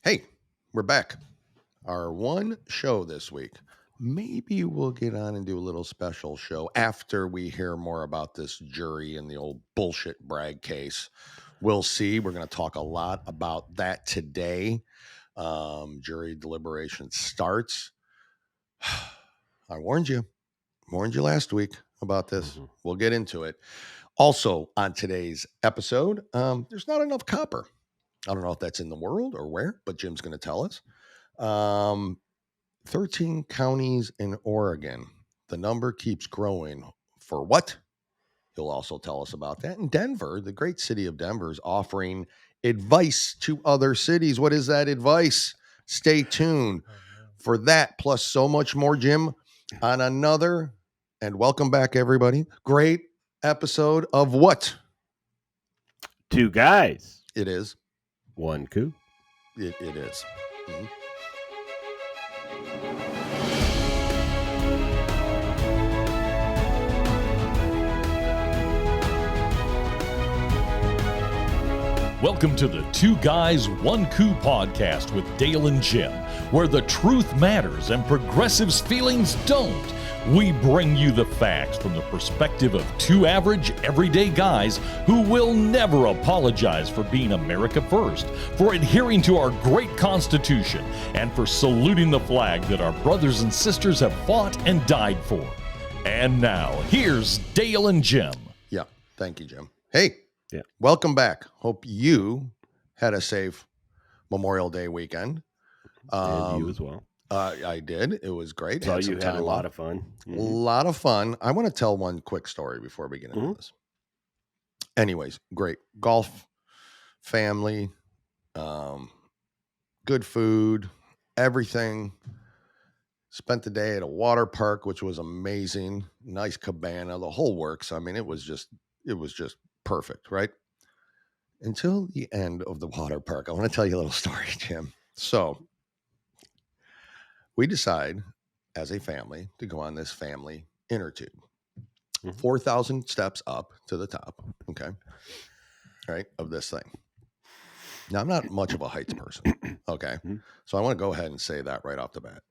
Hey, we're back. Our one show this week. Maybe we'll get on and do a little special show after we hear more about this jury and the old bullshit brag case. We'll see. We're going to talk a lot about that today. Jury deliberation starts. I warned you last week about this. Mhm. We'll get into it. Also, on today's episode, there's not enough copper. I don't know if that's in the world or where, but Jim's going to tell us. Um, 13 counties in Oregon. The number keeps growing. For what? He'll also tell us about that. In Denver, the great city of Denver is offering advice to other cities. What is that advice? Stay tuned for that, plus so much more, Jim, on another, and welcome back, everybody. Great episode of what? Two guys, It is. one coup. It is. Mhm. Welcome to the Two Guys, One Coup podcast with Dale and Jim, where the truth matters and progressives' feelings don't. We bring you the facts from the perspective of two average, everyday guys who will never apologize for being America first, for adhering to our great Constitution, and for saluting the flag that our brothers and sisters have fought and died for. And now, here's Dale and Jim. Yeah. Thank you, Jim. Hey. Yeah. Welcome back. Hope you had a safe Memorial Day weekend. And you as well. I did. It was great. Saw you some had time a lot off. of fun. A lot of fun. I want to tell one quick story before we get into this. Anyways, great golf family, good food, everything. Spent the day at a water park, which was amazing. Nice cabana, the whole works. I mean, it was just perfect, right? Until the end of the water park. I want to tell you a little story, Jim. So we decide as a family to go on this family inner tube. 4,000 steps up to the top, okay, right, of this thing. Now, I'm not much of a heights person, okay? So I want to go ahead and say that right off the bat.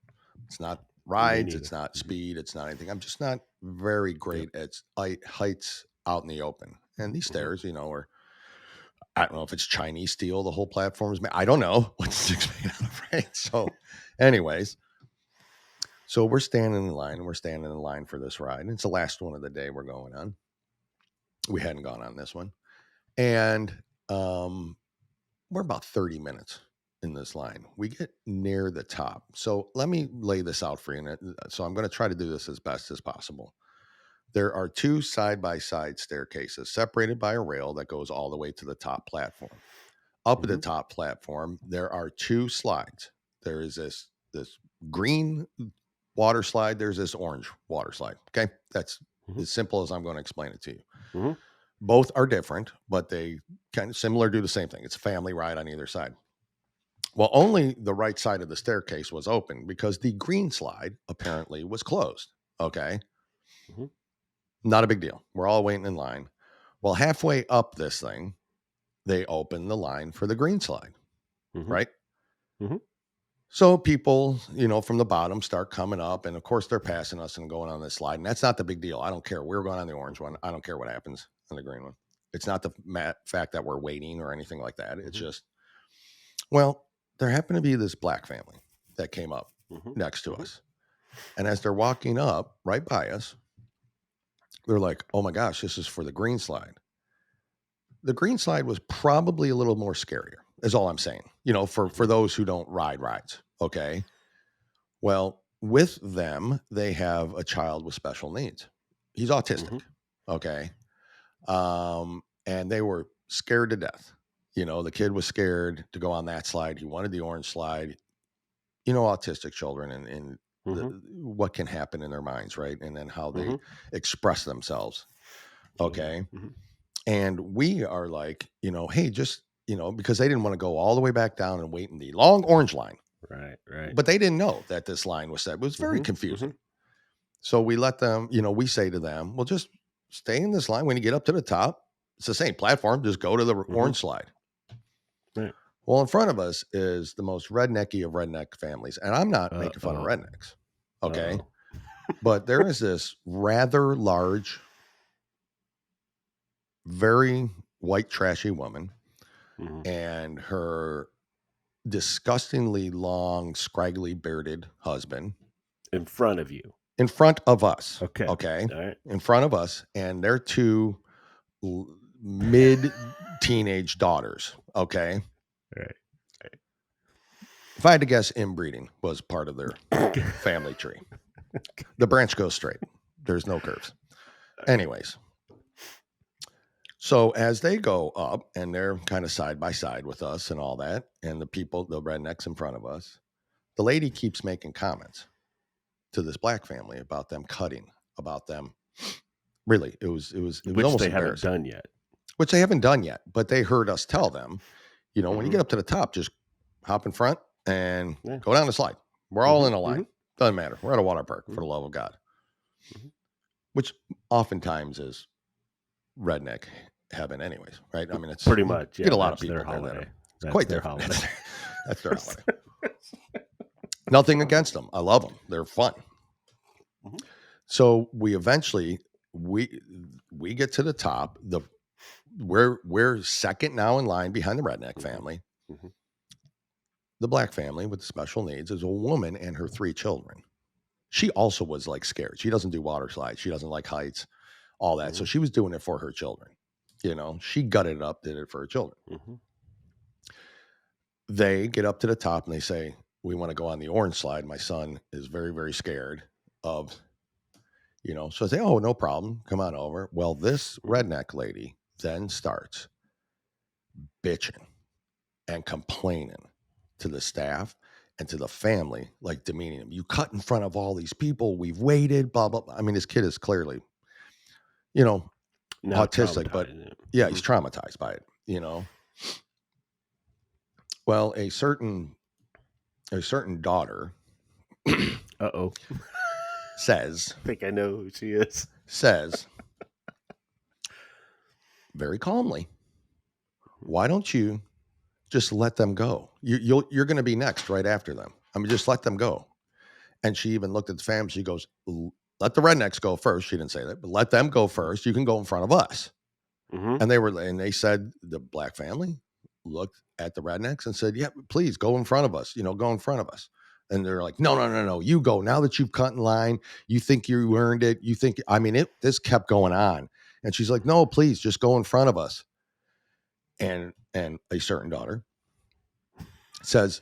It's not rides, it's not speed, it's not anything. I'm just not very great at heights out in the open. And these stairs, are, I don't know if it's Chinese steel, the whole platform is made. I don't know what sticks made out of, right? So, anyways, so we're standing in line, and we're standing in line for this ride. And it's the last one of the day we're going on. We hadn't gone on this one. And we're about 30 minutes in this line. We get near the top. So let me lay this out for you. So I'm going to try to do this as best as possible. There are two side-by-side staircases separated by a rail that goes all the way to the top platform. Up at the top platform, there are two slides. There is this green water slide. There's this orange water slide. Okay. That's as simple as I'm going to explain it to you. Both are different, but they kind of similar, do the same thing. It's a family ride on either side. Well, only the right side of the staircase was open because the green slide apparently was closed. Okay. Not a big deal. We're all waiting in line. Well, halfway up this thing, they open the line for the green slide. Right. So people, from the bottom start coming up, and of course they're passing us and going on this slide. And that's not the big deal. I don't care. We're going on the orange one. I don't care what happens on the green one. It's not the fact that we're waiting or anything like that. It's just, well, there happened to be this black family that came up next to us. And as they're walking up right by us, they're like, oh my gosh, this is for the green slide. The green slide was probably a little more scarier, is all I'm saying, for those who don't ride rides. Okay. Well, with them, they have a child with special needs. He's autistic. Okay. And they were scared to death. The kid was scared to go on that slide. He wanted the orange slide. Autistic children and what can happen in their minds, right? And then how they express themselves. Okay. And we are like, hey, just, because they didn't want to go all the way back down and wait in the long orange line. Right. But they didn't know that this line was set. It was very confusing. So we let them, we say to them, well, just stay in this line. When you get up to the top, it's the same platform. Just go to the orange slide. Right. Well, in front of us is the most rednecky of redneck families. And I'm not making fun of Uh-oh. rednecks. Okay. Uh-oh. But there is this rather large, very white, trashy woman Mhm. and her disgustingly long, scraggly bearded husband In front of you. in front of us. Okay. Okay. All right. In front of us. And their two mid teenage daughters. Okay. All right. If I had to guess, inbreeding was part of their family tree. The branch goes straight. There's no curves. Anyways. So as they go up and they're kind of side by side with us and all that, and the people, the rednecks in front of us, the lady keeps making comments to this black family about them cutting, about them. Really, it was Which almost they haven't embarrassing. done yet. Which they haven't done yet, but they heard us tell them, you know, when you Mhm. get up to the top, just hop in front and Yeah. go down the slide. We're all Mhm, in a line. Doesn't matter. We're at a water park, for the love of God. Mhm. Which oftentimes is redneck heaven anyways, right? I mean, it's Pretty you much. Yeah. get a lot of That's people their there that holiday. are That's quite their different. holiday. That's their holiday. Nothing against them. I love them. They're fun. Mhm. So we eventually we get to the top. We're second now in line behind the redneck Mhm. family. Mhm. The black family with the special needs is a woman and her 3 children. She also was like scared. She doesn't do water slides. She doesn't like heights, all that. So Mhm. she was doing it for her children. You know, she gutted it up, did it for her children. Mhm. They get up to the top and they say, we want to go on the orange slide. My son is very, very scared of, you know, so I say, oh, no problem. Come on over. Well, this redneck lady then starts bitching and complaining to the staff and to the family, like demeaning them. You cut in front of all these people. We've waited, blah, blah, blah. I mean, this kid is clearly, you know, Now autistic, but traumatized. yeah, he's traumatized by it, you know. Well, a certain daughter Uh-oh. says I think I know who she is. very calmly, why don't you just let them go? You're going to be next right after them. I mean, just let them go. And she even looked at the fam. She goes, let the rednecks go first. She didn't say that, but let them go first. You can go in front of us. Mhm. And they said, the black family looked at the rednecks and said, yeah, please go in front of us, you know, go in front of us. And they're like, no, you go. Now that you've cut in line, you think you earned it. You think, I mean, this kept going on. And she's like, no, please just go in front of us. And a certain daughter says,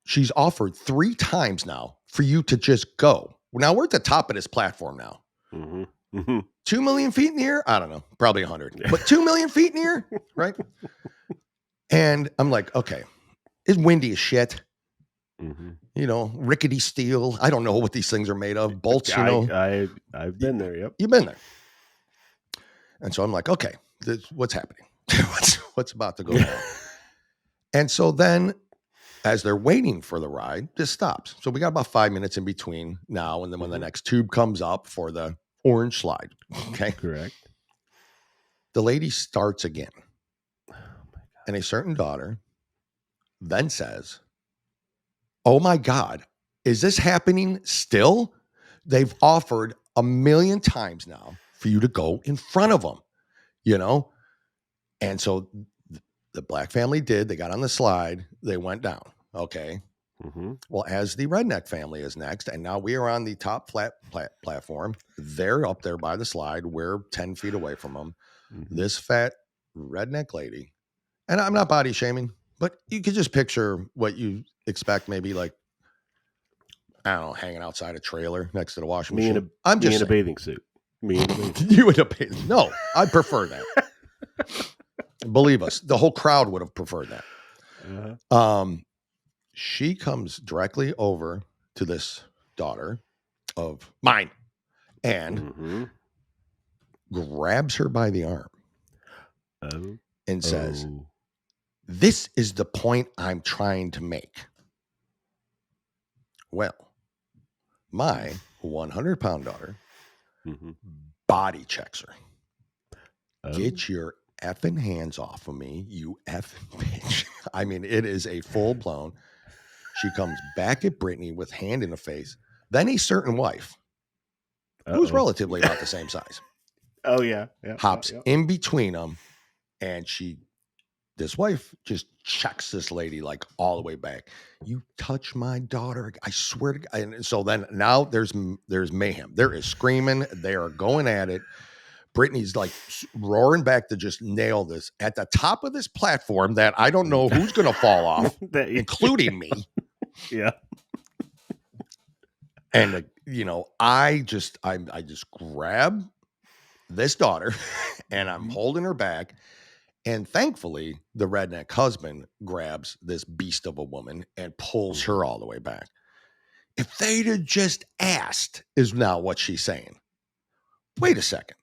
she's offered 3 times now for you to just go. Now we're at the top of this platform now. Mhm. Mhm. 2 million feet in the air? I don't know, probably 100, but 2 million feet in the air, right? And I'm like, okay, it's windy as shit. Mhm. You know, rickety steel. I don't know what these things are made of. Bolts, you know. I've been there. Yep. You've been there. And so I'm like, okay, what's happening? what's about to go down? And so then as they're waiting for the ride, this stops. So we got about 5 minutes in between now and then when the next tube comes up for the orange slide. Okay. Correct. The lady starts again. And a certain daughter then says, oh my God, is this happening still? They've offered 1 million times now for you to go in front of them, you know? And so the black family did. They got on the slide. They went down. Okay. Mhm. Well, as the redneck family is next, and now we are on the top flat platform. They're up there by the slide. We're 10 feet away from them. Mhm. This fat redneck lady, and I'm not body shaming, but you could just picture what you expect, maybe like, I don't know, hanging outside a trailer next to the washing Me in machine. a I'm me just in a saying. bathing suit. Me in a bathing. You would have paid. No, I prefer that. Believe us, the whole crowd would have preferred that. Uh-huh. She comes directly over to this daughter of mine and Mhm. grabs her by the arm Oh. and says, Oh. this is the point I'm trying to make. Well, my 100-pound daughter Mhm. body checks her. Oh. Get your effing hands off of me, you effing bitch. I mean, it is a full blown. She comes back at Brittany with hand in the face. Then a certain wife, who's relatively about the same size, Oh yeah. hops in between them, and this wife just checks this lady like all the way back. You touch my daughter, I swear to God. And so then now there's mayhem. There is screaming. They are going at it. Brittany's like roaring back to just nail this at the top of this platform that I don't know who's going to fall off, including me. Yeah. And I just grab this daughter and I'm holding her back. And thankfully, the redneck husband grabs this beast of a woman and pulls her all the way back. If they'd have just asked, is now what she's saying. Wait a second.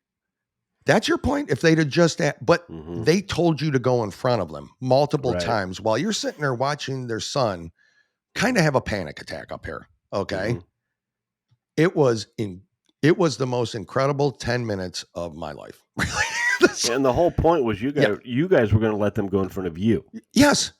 That's your point? If they'd have just asked, but they told you to go in front of them multiple times while you're sitting there watching their son kind of have a panic attack up here. Okay. It was the most incredible 10 minutes of my life. And the whole point was you guys were going to let them go in front of you. Yes.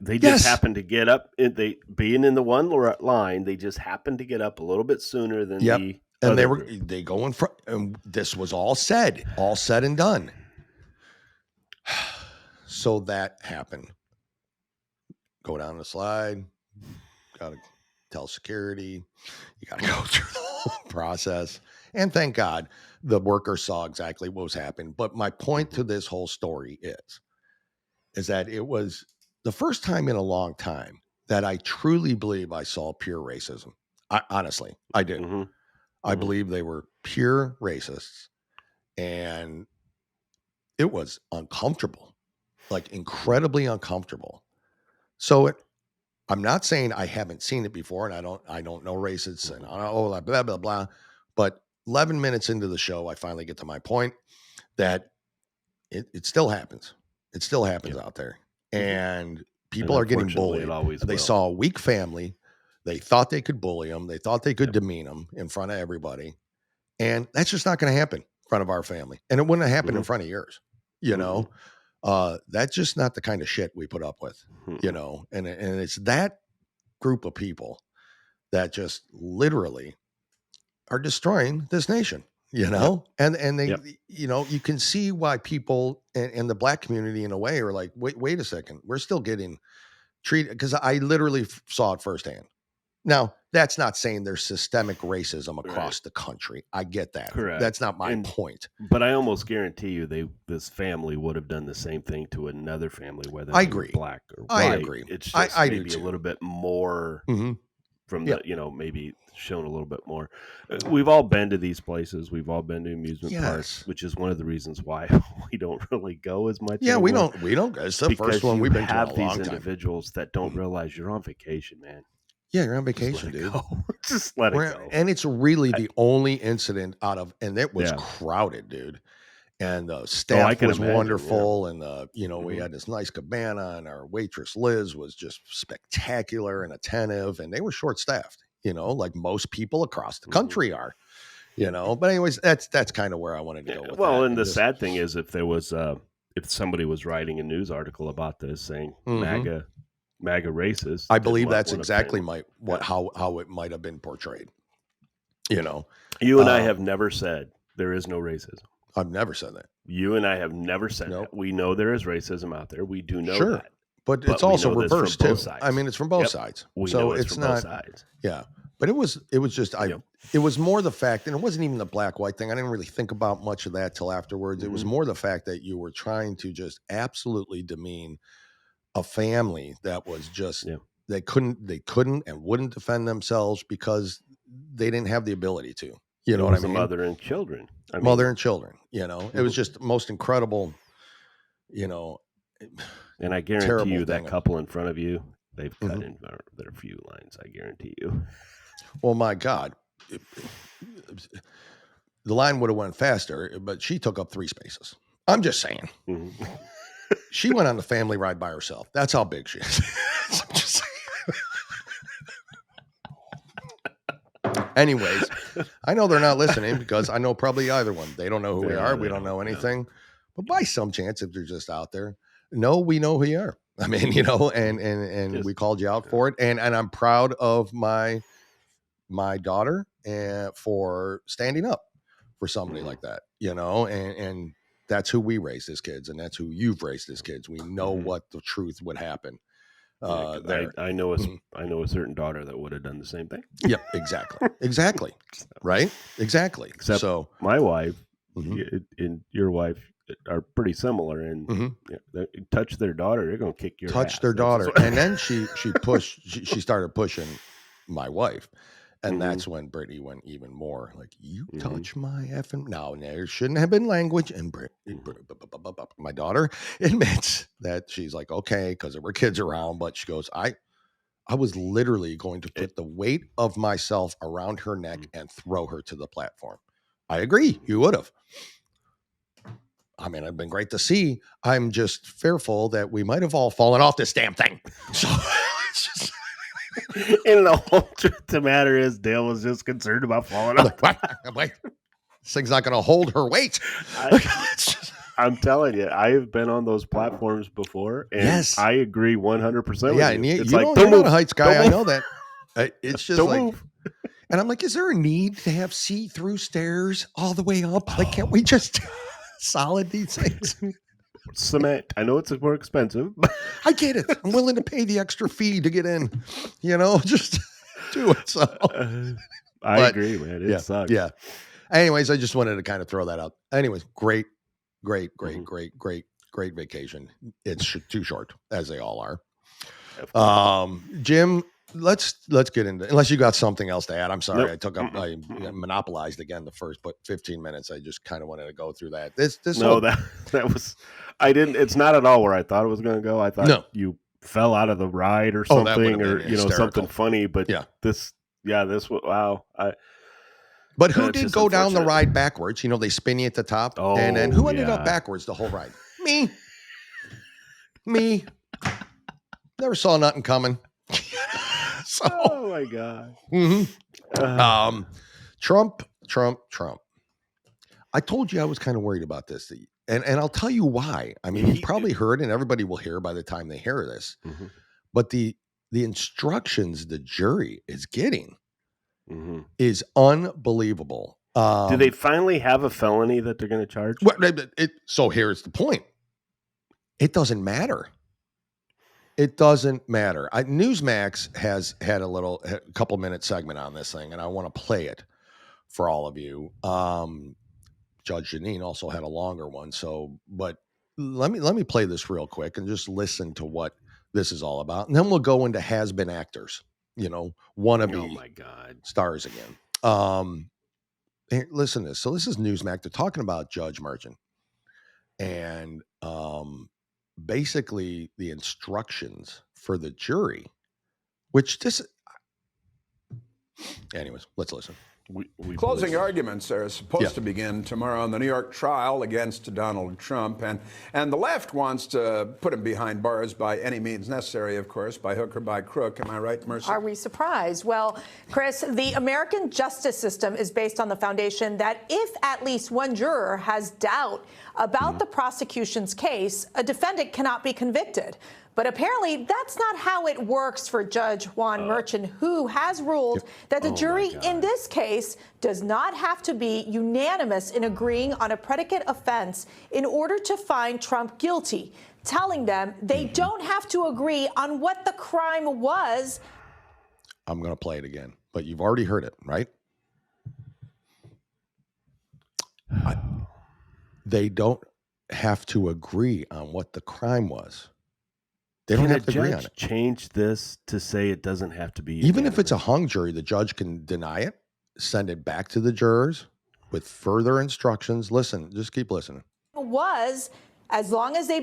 They just happened to get up. Being in the one line, they just happened to get up a little bit sooner than the and other they go in front. And this was all said and done. So that happened. Go down the slide. Got to tell security. You got to go through the whole process. And thank God the worker saw exactly what was happening. But my point to this whole story is that it was the first time in a long time that I truly believe I saw pure racism. Honestly, I did. I believe they were pure racists, and it was uncomfortable, like incredibly uncomfortable. So I'm not saying I haven't seen it before, and I don't know racists and blah, blah, blah, blah. But 11 minutes into the show, I finally get to my point that it still happens. It still happens out there. And people are getting bullied. They saw a weak family. They thought they could bully them. They thought they could demean them in front of everybody. And that's just not going to happen in front of our family. And it wouldn't have happened in front of yours. That's just not the kind of shit we put up with, and it's that group of people that just literally are destroying this nation, and they, you can see why people and the black community in a way are like, wait a second, we're still getting treated, because I literally saw it firsthand. Now, that's not saying there's systemic racism across the country. I get that. Correct. That's not my point. But I almost guarantee you this family would have done the same thing to another family, whether I agree. Black or white. I agree. It's just maybe a little bit more from the, maybe shown a little bit more. We've all been to these places. We've all been to amusement parks, which is one of the reasons why we don't really go as much. Yeah, anymore. we don't. It's the first one we've been to in a long time. Have these individuals that don't realize you're on vacation, man. Yeah, you're on vacation, dude. Just let it go. And it's really the only incident and it was crowded, dude. And the staff was wonderful. And, we had this nice cabana, and our waitress, Liz, was just spectacular and attentive. And they were short-staffed, like most people across the country are, But anyways, that's kind of where I wanted to go with that. And the sad thing is, if there was, if somebody was writing a news article about this saying MAGA racist, I believe that's exactly how it might have been portrayed. You and I have never said there is no racism. I've never said that. You and I have never said that. We know there is racism out there. We do know that. But it's also reversed too. I mean, it's from both sides. So it's from not both sides. Yeah. But it was just it was more the fact, and it wasn't even the black-white thing. I didn't really think about much of that till afterwards. It was more the fact that you were trying to just absolutely demean a family that was just they couldn't and wouldn't defend themselves because they didn't have the ability to. You know what I mean? Mother and children. It was just the most incredible, and I guarantee you that couple in front of you, they've cut in their few lines. I guarantee you. Well, my God, the line would have went faster, but she took up 3 spaces. I'm just saying. She went on the family ride by herself. That's how big she is. I'm just saying. Anyways, I know they're not listening because I know probably either one. They don't know who we are. We don't know anything. But by some chance, if they're just out there, no, we know who you are. I mean, and we called you out for it. And I'm proud of my daughter for standing up for somebody like that, and that's who we raised as kids, and that's who you've raised as kids. We know what the truth would happen. There. I know I know a certain daughter that would have done the same thing. Yep, exactly. Right? Exactly. Except so my wife and your wife are pretty similar, and touch their daughter, they're going to kick your ass. Their daughter, and then she started pushing my wife. And that's when Brittany went even more like, you touch my effing. No, there shouldn't have been language. And my daughter admits that she's like, okay, because there were kids around. But she goes, I was literally going to put the weight of myself around her neck and throw her to the platform. I agree. You would have. I mean, it'd been great to see. I'm just fearful that we might have all fallen off this damn thing. So it's just. And the whole truth of the matter is, Dale was just concerned about falling off. Wait, this thing's not going to hold her weight. I'm telling you, I have been on those platforms before, and I agree 100% with you. Yeah, and you're not a heights guy. I know that. It's just like, move. And I'm like, is there a need to have see-through stairs all the way up? Like, can't we just solid these things? Cement. I know it's more expensive. I get it. I'm willing to pay the extra fee to get in. Just do it. So I agree, man. It sucks. Yeah. Anyways, I just wanted to kind of throw that out. Anyways, great vacation. It's too short, as they all are. Jim, let's get into, unless you got something else to add. I'm sorry. Nope. I monopolized again the first 15 minutes. I just kind of wanted to go through that. That was, I didn't, it's not at all where I thought it was going to go. I thought you fell out of the ride or something, or, something funny, but this was, wow. But who did go down the ride backwards? They spin you at the top. Oh, and then who ended up backwards the whole ride? Me. Never saw nothing coming. Oh my God. Trump. I told you I was kind of worried about this. And I'll tell you why. I mean, you've probably heard, and everybody will hear by the time they hear this. But the instructions the jury is getting is unbelievable. Do they finally have a felony that they're going to charge? So here's the point. It doesn't matter. It doesn't matter. Newsmax has had a couple minute segment on this thing, and I want to play it for all of you. Judge Janine also had a longer one. But let me play this real quick and just listen to what this is all about. And then we'll go into has-been actors, wannabe stars again. Here, listen to this. So this is Newsmax. They're talking about Judge Merchant. And basically the instructions for the jury, anyways, let's listen. Closing arguments are supposed to begin tomorrow in the New York trial against Donald Trump. And the left wants to put him behind bars by any means necessary, of course, by hook or by crook. Am I right, Mercy? Are we surprised? Well, Chris, the American justice system is based on the foundation that if at least one juror has doubt about the prosecution's case, a defendant cannot be convicted. But apparently that's not how it works for Judge Juan Merchant, who has ruled that the jury in this case does not have to be unanimous in agreeing on a predicate offense in order to find Trump guilty, telling them they don't have to agree on what the crime was. I'm going to play it again, but you've already heard it, right? They don't have to agree on what the crime was. They don't have to agree on it. Change this to say it doesn't have to be unanimous. Even if it's a hung jury, the judge can deny it, send it back to the jurors with further instructions. Listen, just keep listening. Was as long as they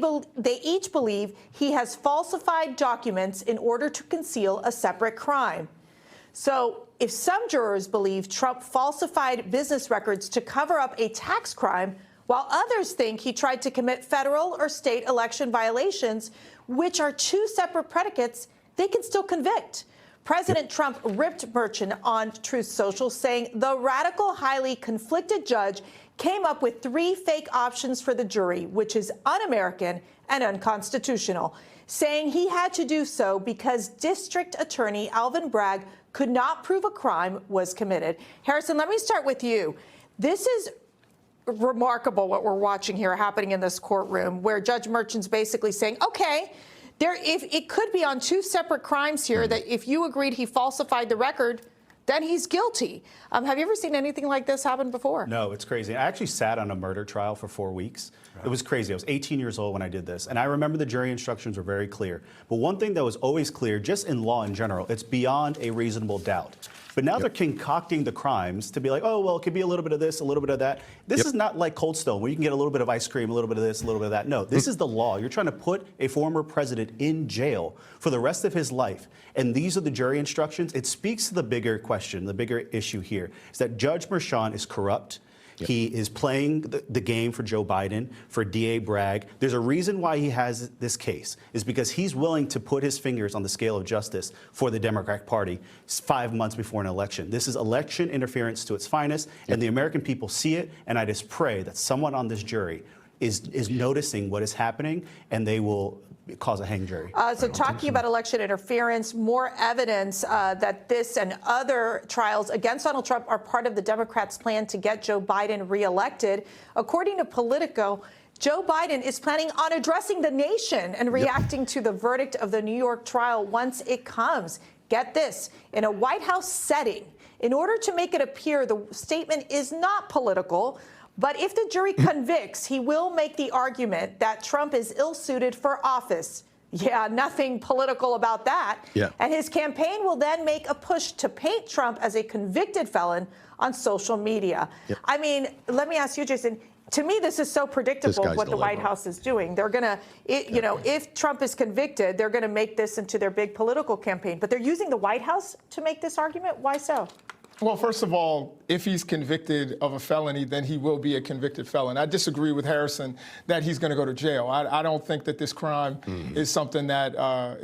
each believe he has falsified documents in order to conceal a separate crime. So if some jurors believe Trump falsified business records to cover up a tax crime, while others think he tried to commit federal or state election violations, which are two separate predicates, they can still convict. President Trump ripped Merchant on Truth Social, saying the radical, highly conflicted judge came up with 3 fake options for the jury, which is un-American and unconstitutional, saying he had to do so because District Attorney Alvin Bragg could not prove a crime was committed. Harrison, let me start with you. This is remarkable what we're watching here happening in this courtroom, where Judge Merchan's basically saying, okay, if it could be on 2 separate crimes here, that if you agreed he falsified the record, then he's guilty. Have you ever seen anything like this happen before? No, it's crazy. I actually sat on a murder trial for 4 weeks. It was crazy. I was 18 years old when I did this. And I remember the jury instructions were very clear. But one thing that was always clear, just in law in general, it's beyond a reasonable doubt. But now they're concocting the crimes to be like, oh, well, it could be a little bit of this, a little bit of that. This is not like Cold Stone, where you can get a little bit of ice cream, a little bit of this, a little bit of that. No, this is the law. You're trying to put a former president in jail for the rest of his life. And these are the jury instructions. It speaks to the bigger question, the bigger issue here, is that Judge Merchan is corrupt. He is playing the game for Joe Biden, for DA Bragg. There's a reason why he has this case, is because he's willing to put his fingers on the scale of justice for the Democratic Party 5 months before an election. This is election interference to its finest, and the American people see it, and I just pray that someone on this jury is noticing what is happening, and they will cause a hang jury. So talking about election interference, more evidence that this and other trials against Donald Trump are part of the Democrats' plan to get Joe Biden reelected. According to Politico, Joe Biden is planning on addressing the nation and reacting to the verdict of the New York trial once it comes. Get this, in a White House setting, in order to make it appear the statement is not political, but if the jury convicts, he will make the argument that Trump is ill-suited for office. Yeah, nothing political about that. Yeah. And his campaign will then make a push to paint Trump as a convicted felon on social media. Yep. I mean, let me ask you, Jason, to me, this is so predictable what the White House is doing. They're going to, you know, if Trump is convicted, they're going to make this into their big political campaign. But they're using the White House to make this argument. Why so? Well, first of all, if he's convicted of a felony, then he will be a convicted felon. I disagree with Harrison that he's going to go to jail. I don't think that this crime is something that,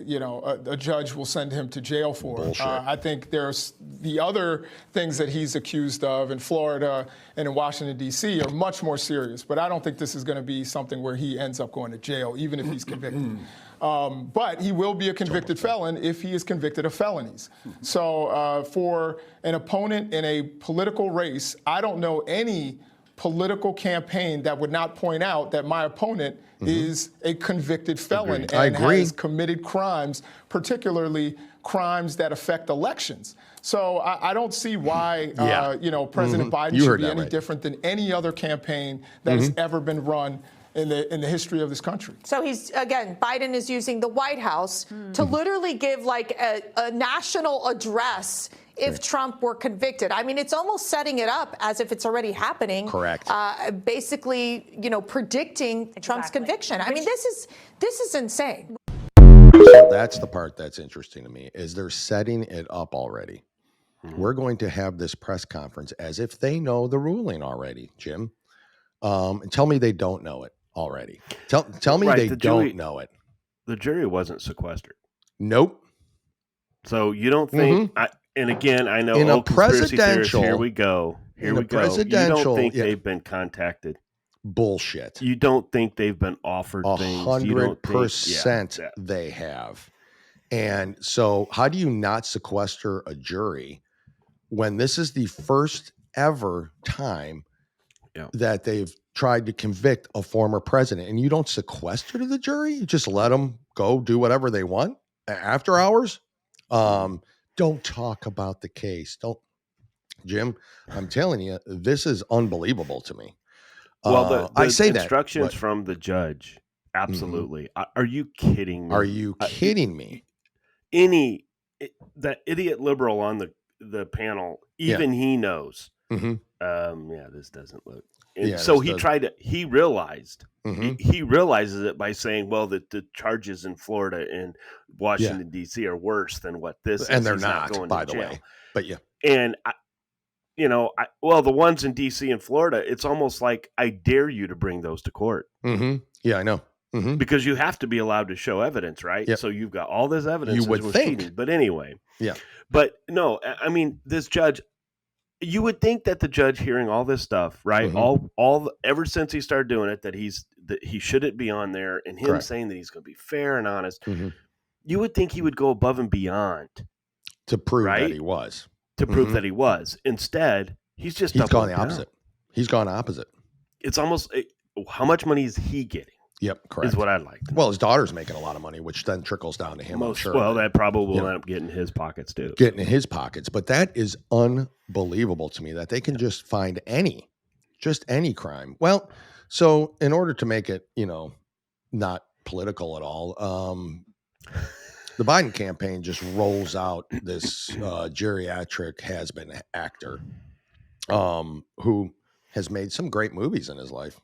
you know, a judge will send him to jail for. I think there's the other things that he's accused of in Florida and in Washington, D.C. are much more serious. But I don't think this is going to be something where he ends up going to jail, even if he's convicted. But he will be a convicted felon if he is convicted of felonies. So for an opponent in a political race, I don't know any political campaign that would not point out that my opponent is a convicted felon and has committed crimes, particularly crimes that affect elections. So I don't see why you know, President Biden should be any different than any other campaign that has ever been run in the history of this country. So he's, again, Biden is using the White House to literally give like a national address if Trump were convicted. I mean, it's almost setting it up as if it's already happening. Correct. Basically, you know, predicting Trump's conviction. I mean, this is insane. So that's the part that's interesting to me, is they're setting it up already. We're going to have this press conference as if they know the ruling already, Jim. Tell me they don't know it already. Tell me they don't know it. The jury wasn't sequestered. Nope. So you don't think, and again, I know in a conspiracy theorists, presidential, here we go. Here we go. You don't think they've been contacted. Bullshit. You don't think they've been offered things. 100% they have. And so how do you not sequester a jury when this is the first ever time that they've tried to convict a former president, and you don't sequester to the jury? You just let them go do whatever they want after hours? Don't talk about the case. Don't, Jim, I'm telling you, this is unbelievable to me. Well, I say instructions from the judge. Absolutely. Are you kidding me? Are you kidding me? That idiot liberal on the panel, even he knows. This doesn't look. And so he realized, he realizes it by saying, well, that the charges in Florida and Washington, D.C. are worse than what this is. And they're not, by the way. But And, the ones in D.C. and Florida, it's almost like I dare you to bring those to court. Yeah, I know. Because you have to be allowed to show evidence, right? Yep. So you've got all this evidence. You would think. Cheating. But anyway. Yeah. But no, I mean, this judge, you would think that the judge, hearing all this stuff, right, ever since he started doing it, that he shouldn't be on there, and him saying that he's going to be fair and honest, you would think he would go above and beyond to prove that he was. To prove that he was. Instead, he's gone the opposite. He's gone opposite. It's almost, how much money is he getting? Yep, correct. Is what I'd like. Well, his daughter's making a lot of money, which then trickles down to him. I'm sure. Well, that probably will end up getting in his pockets too. Getting in his pockets, but that is unbelievable to me that they can just find any crime. Well, so in order to make it, not political at all, the Biden campaign just rolls out this geriatric has-been actor who has made some great movies in his life.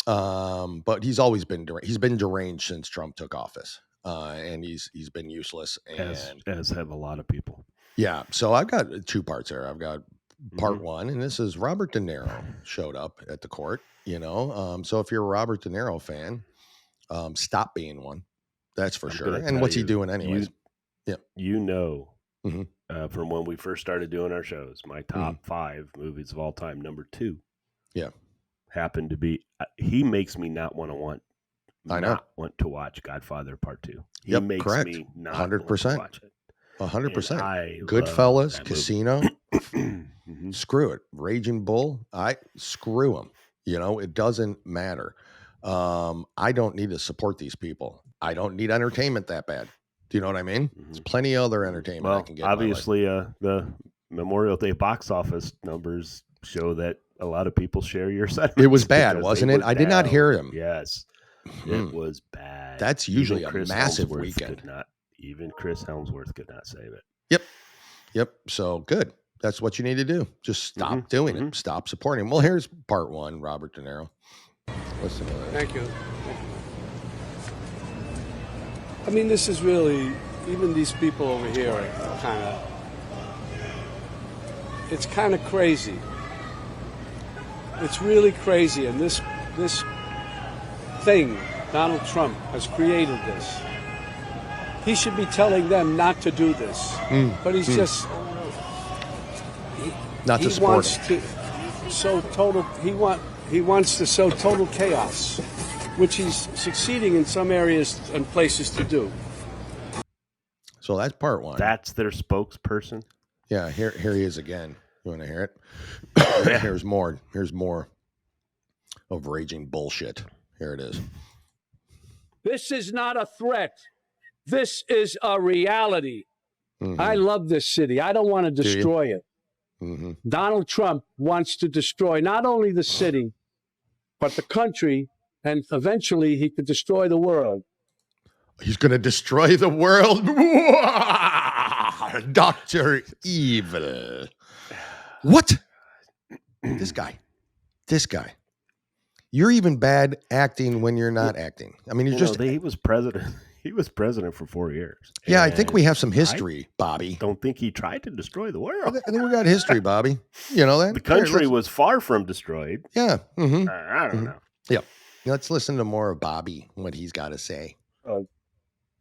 But he's always been deranged since Trump took office, and he's been useless, and as have a lot of people. Yeah, so I've got 2 parts here. I've got part 1, and this is Robert De Niro showed up at the court. So if you're a Robert De Niro fan, stop being one. That's for sure. And what's he doing anyways? From when we first started doing our shows, my top 5 movies of all time, number 2. Yeah. Happened to be, he makes me not want to watch Godfather Part 2. He makes me not 100%. Want to watch it. 100%. Goodfellas, Casino, screw it. Raging Bull, screw him. It doesn't matter. I don't need to support these people. I don't need entertainment that bad. Do you know what I mean? There's plenty of other entertainment I can get. Obviously, the Memorial Day box office numbers show that a lot of people share your sentiments. It was bad, wasn't it? I did not hear him. Yes, it was bad. That's usually a massive weekend. Even Chris Helmsworth could not save it. Yep. So good. That's what you need to do. Just stop doing it. Stop supporting him. Well, here's part 1, Robert De Niro. Listen to that. Thank you. I mean, this is really, even these people over here are it's kind of crazy. It's really crazy, and this thing, Donald Trump has created this. He should be telling them not to do this, but he's just not to support him. He wants to sow total chaos, which he's succeeding in some areas and places to do. So that's part 1. That's their spokesperson. Yeah, here he is again. You want to hear it? Here's more. Here's more of raging bullshit. Here it is. This is not a threat. This is a reality. I love this city. I don't want to destroy it. Donald Trump wants to destroy not only the city, but the country, and eventually he could destroy the world. He's going to destroy the world? Dr. Evil. What? This guy. You're even bad acting when you're not acting. I mean, he was president. He was president for 4 years. Yeah, I think we have some history, Bobby. Don't think he tried to destroy the world. I think we got history, Bobby. You know that? The country was far from destroyed. Yeah. I don't know. Yeah. Let's listen to more of Bobby, what he's got to say.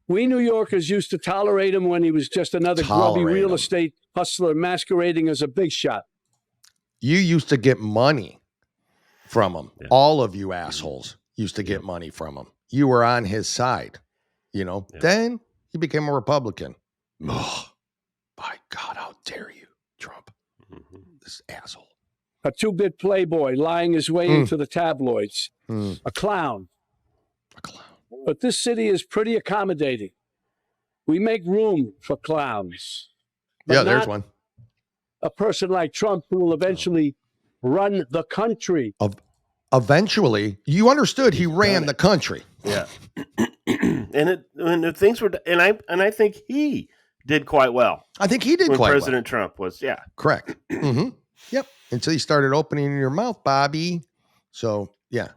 We New Yorkers used to tolerate him when he was just another grubby real estate hustler masquerading as a big shot. You used to get money from him. Yeah. All of you assholes used to get money from him. You were on his side. Then he became a Republican. Oh, by God, how dare you, Trump? This asshole. A 2-bit playboy lying his way into the tabloids. A clown. But this city is pretty accommodating. We make room for clowns. Yeah, there's one. A person like Trump who will eventually run the country. Eventually, you understood he ran the country. Yeah. And I think he did quite well. I think he did when quite President Trump was, correct. Yep. Until you started opening your mouth, Bobby. So yeah,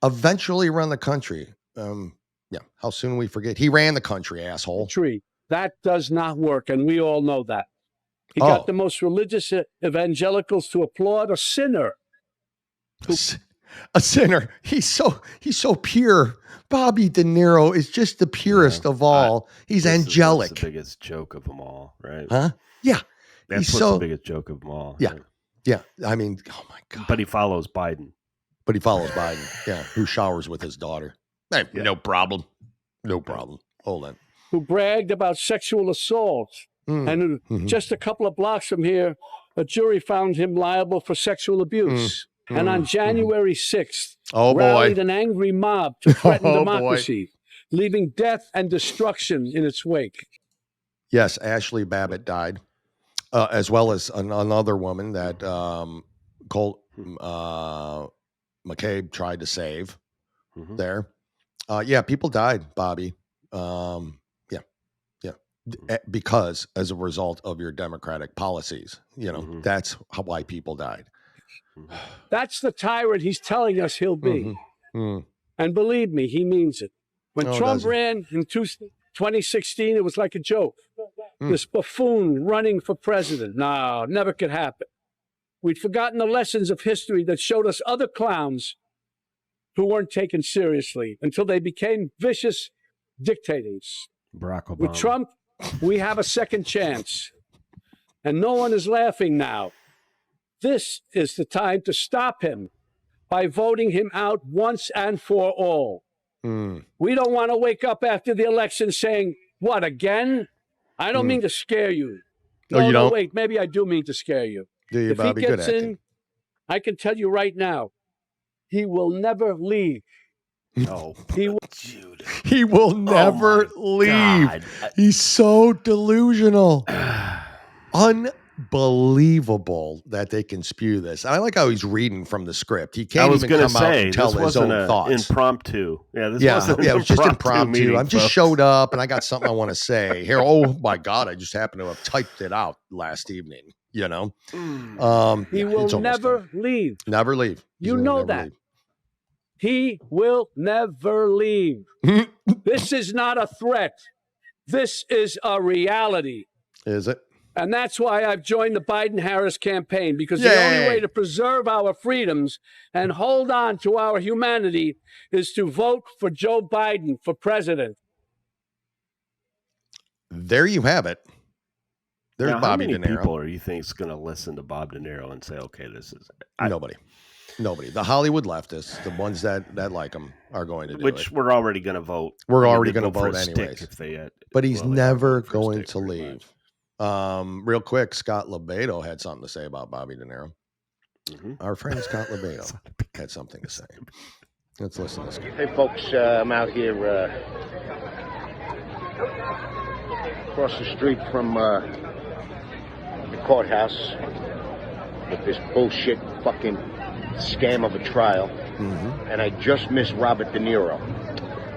eventually run the country. How soon we forget he ran the country, asshole. That does not work, and we all know that. He got the most religious evangelicals to applaud a sinner. A sinner. He's so pure. Bobby De Niro is just the purest of all. He's angelic. That's the biggest joke of them all, right? Huh? Yeah. That's the biggest joke of them all. Yeah. Yeah. I mean, oh my God. But he follows Biden. Yeah. Who showers with his daughter. Hey, no problem. No problem. Hold on. Who bragged about sexual assault. And just a couple of blocks from here, a jury found him liable for sexual abuse. And on January 6th, rallied an angry mob to threaten democracy, leaving death and destruction in its wake. Yes, Ashley Babbitt died, as well as another woman that Colt McCabe tried to save there. People died, Bobby. Because as a result of your Democratic policies, that's why people died. That's the tyrant he's telling us he'll be. And believe me, he means it. When Trump ran in 2016, it was like a joke. This buffoon running for president. No, never could happen. We'd forgotten the lessons of history that showed us other clowns who weren't taken seriously until they became vicious dictators. Barack Obama. With Trump, we have a second chance. And no one is laughing now. This is the time to stop him by voting him out once and for all. We don't want to wake up after the election saying, what, again? I don't mean to scare you. No, wait, maybe I do mean to scare you. Do you, if Bobby? he gets in, I can tell you right now, he will never leave. Oh, dude. He will never leave. God. He's so delusional. Unbelievable that they can spew this. I like how he's reading from the script. He can't even come out and tell his own thoughts. Impromptu. It was just impromptu. I just showed up and I got something I want to say. Here, oh my God, I just happened to have typed it out last evening. He will never leave. Never leave. You know that. Leave. He will never leave. This is not a threat. This is a reality. Is it? And that's why I've joined the Biden-Harris campaign, because the only way to preserve our freedoms and hold on to our humanity is to vote for Joe Biden for president. There you have it. There's now, Bobby De Niro. How many people are you think is going to listen to Bob De Niro and say, okay, this is... Nobody. The Hollywood leftists, the ones that like him, are going to do Which we're already going to vote. We're already going to vote anyways. If they, but he's never going to leave. Real quick, Scott Lebedo had something to say about Bobby De Niro. Our friend Scott Lebedo had something to say. Let's listen to this guy. Hey, folks, I'm out here across the street from the courthouse with this bullshit fucking scam of a trial, and I just missed Robert De Niro,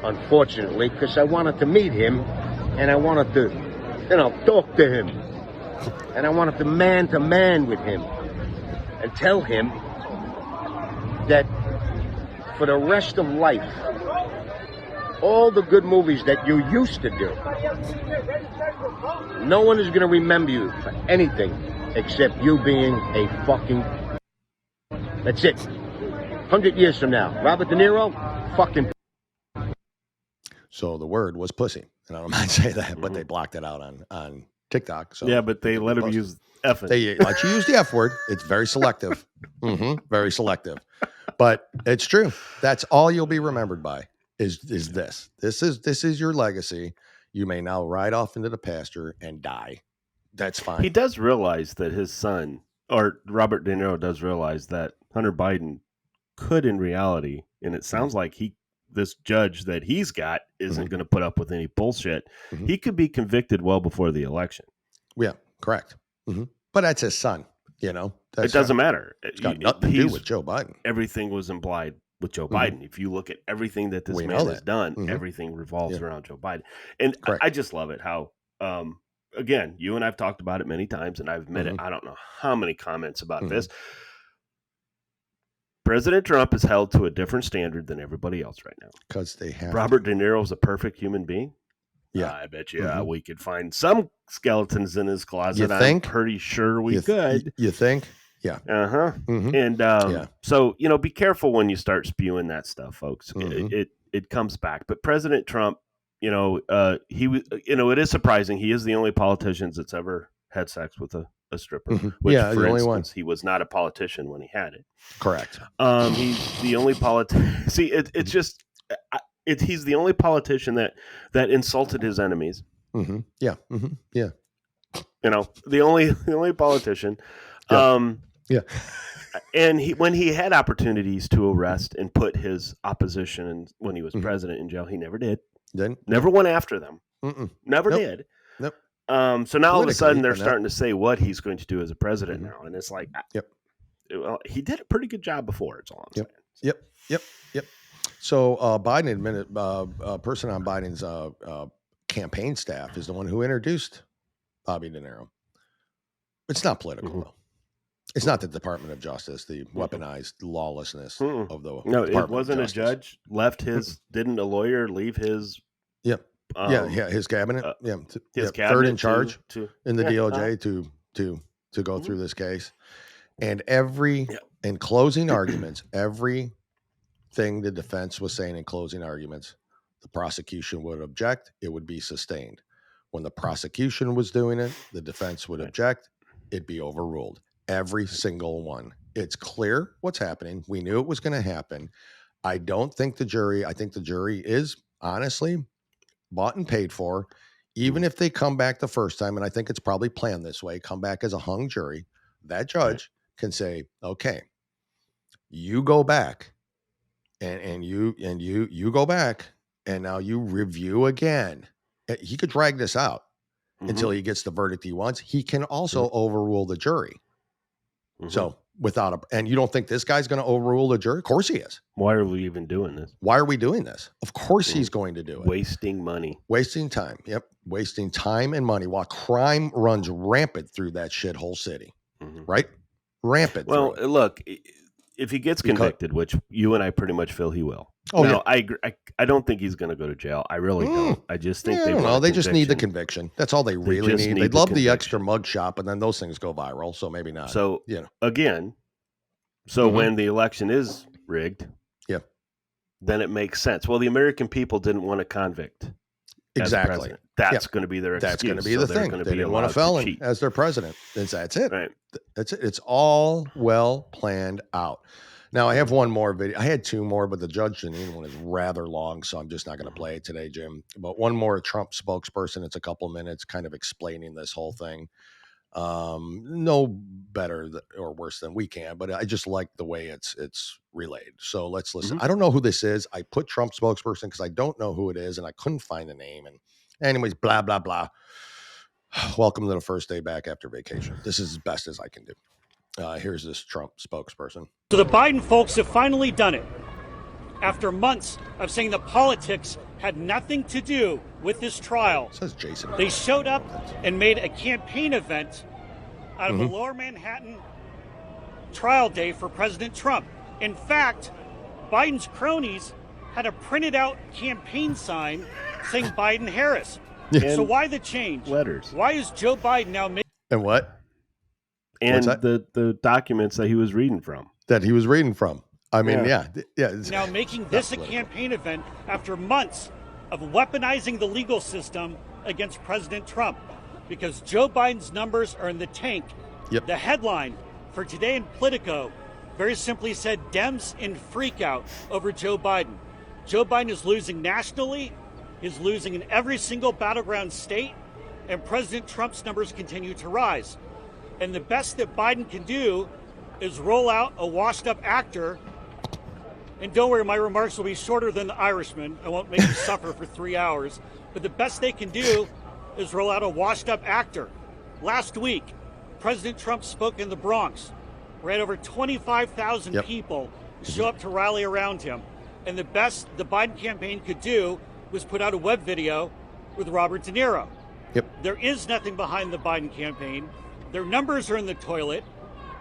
unfortunately, because I wanted to meet him, and I wanted to, talk to him, and I wanted to man with him, and tell him that for the rest of life, all the good movies that you used to do, no one is going to remember you for anything except you being a fucking... That's it. 100 years from now, Robert De Niro, fucking... So the word was pussy. And I don't mind saying that, but they blocked it out on TikTok. So yeah, but they let him use F. They let you use the F word. It's very selective. Very selective. But it's true. That's all you'll be remembered by is this. This is your legacy. You may now ride off into the pasture and die. That's fine. He does realize that his son, or Robert De Niro does realize that Hunter Biden could in reality, and it sounds like this judge that he's got isn't going to put up with any bullshit. He could be convicted well before the election. Yeah, correct. But that's his son, It doesn't matter. It's got nothing to do with Joe Biden. Everything was implied with Joe Biden. If you look at everything that this man has done, everything revolves around Joe Biden. And I just love it how, again, you and I've talked about it many times, and I've admitted, I don't know how many comments about this. President Trump is held to a different standard than everybody else right now. Because they have Robert De Niro is a perfect human being. Yeah, I bet you we could find some skeletons in his closet. You think? I'm pretty sure we could. You think? Yeah. And so be careful when you start spewing that stuff, folks. It comes back. But President Trump, he was, it is surprising. He is the only politician that's ever had sex with a a stripper. Which, yeah, for the only instance, one. He was not a politician when he had it. Correct. He's the only politician. See, it's just he's the only politician that insulted his enemies. Yeah. Yeah. You know, the only politician. Yeah. And when he had opportunities to arrest and put his opposition, and when he was president, in jail, he never did. Never went after them. Never did. Nope. So now all of a sudden they're starting to say what he's going to do as a president now, and it's like, well, he did a pretty good job before. It's all I'm saying. Yep. So Biden admitted a person on Biden's campaign staff is the one who introduced Bobby De Niro. It's not political though. It's not the Department of Justice, the weaponized lawlessness of the no. Department It wasn't of a judge left his. Didn't a lawyer leave his? His cabinet. His cabinet third in charge in the DOJ to go Mm-hmm. through this case, and in closing arguments, everything the defense was saying in closing arguments, the prosecution would object. It would be sustained. When the prosecution was doing it, the defense would object. It'd be overruled. Every single one. It's clear what's happening. We knew it was going to happen. I think the jury is honestly bought and paid for. Even if they come back the first time, and I think it's probably planned this way, come back as a hung jury, that judge can say, okay, you go back and you go back and now you review again. He could drag this out until he gets the verdict he wants. He can also overrule the jury. So and you don't think this guy's going to overrule the jury? Of course he is. Why are we even doing this? Why are we doing this? Of course he's going to do it. Wasting money. Wasting time. Yep. Wasting time and money while crime runs rampant through that shithole city. Right? Rampant. Well, look, if he gets convicted, which you and I pretty much feel he will. I agree. I don't think he's going to go to jail. I really don't. I just think they just need the conviction. That's all they really need. They'd love the extra mug shot, and then those things go viral. So maybe not. So again, when the election is rigged, then it makes sense. Well, the American people didn't want a convict. Exactly. That's going to be their excuse. That's going to be the thing. They didn't want a felon as their president. That's it. Right. That's it. It's all well planned out. Now, I have one more video. I had two more, but the Judge Jeanine one is rather long, so I'm just not going to play it today, Jim. But one more Trump spokesperson. It's a couple minutes kind of explaining this whole thing. No better or worse than we can, but I just like the way it's relayed. So let's listen. I don't know who this is. I put Trump spokesperson because I don't know who it is, and I couldn't find the name. And anyways, blah, blah, blah. Welcome to the first day back after vacation. This is as best as I can do. Here's this Trump spokesperson. So the Biden folks have finally done it. After months of saying the politics had nothing to do with this trial, says Jason. They showed up and made a campaign event out of a Lower Manhattan trial day for President Trump. In fact, Biden's cronies had a printed out campaign sign saying Biden-Harris. So why the change? Letters. Why is Joe Biden now making... And what? And the documents that he was reading from. I mean, now making this a campaign event after months of weaponizing the legal system against President Trump, because Joe Biden's numbers are in the tank. The headline for today in Politico very simply said, Dems in freak out over Joe Biden. Joe Biden is losing nationally, he's losing in every single battleground state, and President Trump's numbers continue to rise. And the best that Biden can do is roll out a washed-up actor. And don't worry, my remarks will be shorter than the Irishman. I won't make you suffer for 3 hours. But the best they can do is roll out a washed-up actor. Last week, President Trump spoke in the Bronx, where he had over 25,000 people show up to rally around him. And the best the Biden campaign could do was put out a web video with Robert De Niro. There is nothing behind the Biden campaign. Their numbers are in the toilet.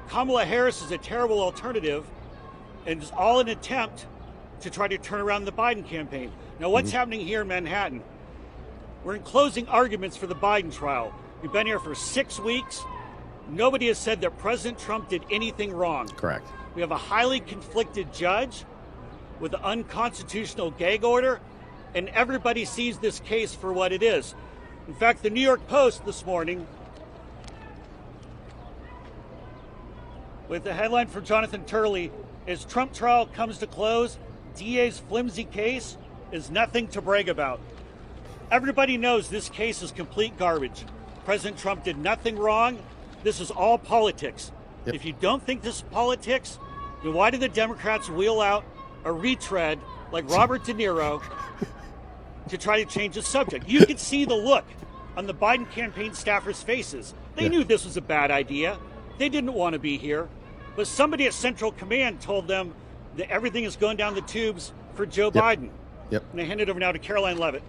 Kamala Harris is a terrible alternative, and it's all an attempt to try to turn around the Biden campaign. Now, what's happening here in Manhattan? We're in closing arguments for the Biden trial. We've been here for 6 weeks. Nobody has said that President Trump did anything wrong. Correct. We have a highly conflicted judge with an unconstitutional gag order, and everybody sees this case for what it is. In fact, the New York Post this morning with the headline for Jonathan Turley, as Trump trial comes to close, DA's flimsy case is nothing to brag about. Everybody knows this case is complete garbage. President Trump did nothing wrong. This is all politics. If you don't think this is politics, then why did the Democrats wheel out a retread like Robert De Niro to try to change the subject? You could see the look on the Biden campaign staffers' faces. They knew this was a bad idea. They didn't want to be here. But somebody at Central Command told them that everything is going down the tubes for Joe Biden. And I hand it over now to Caroline Levitt.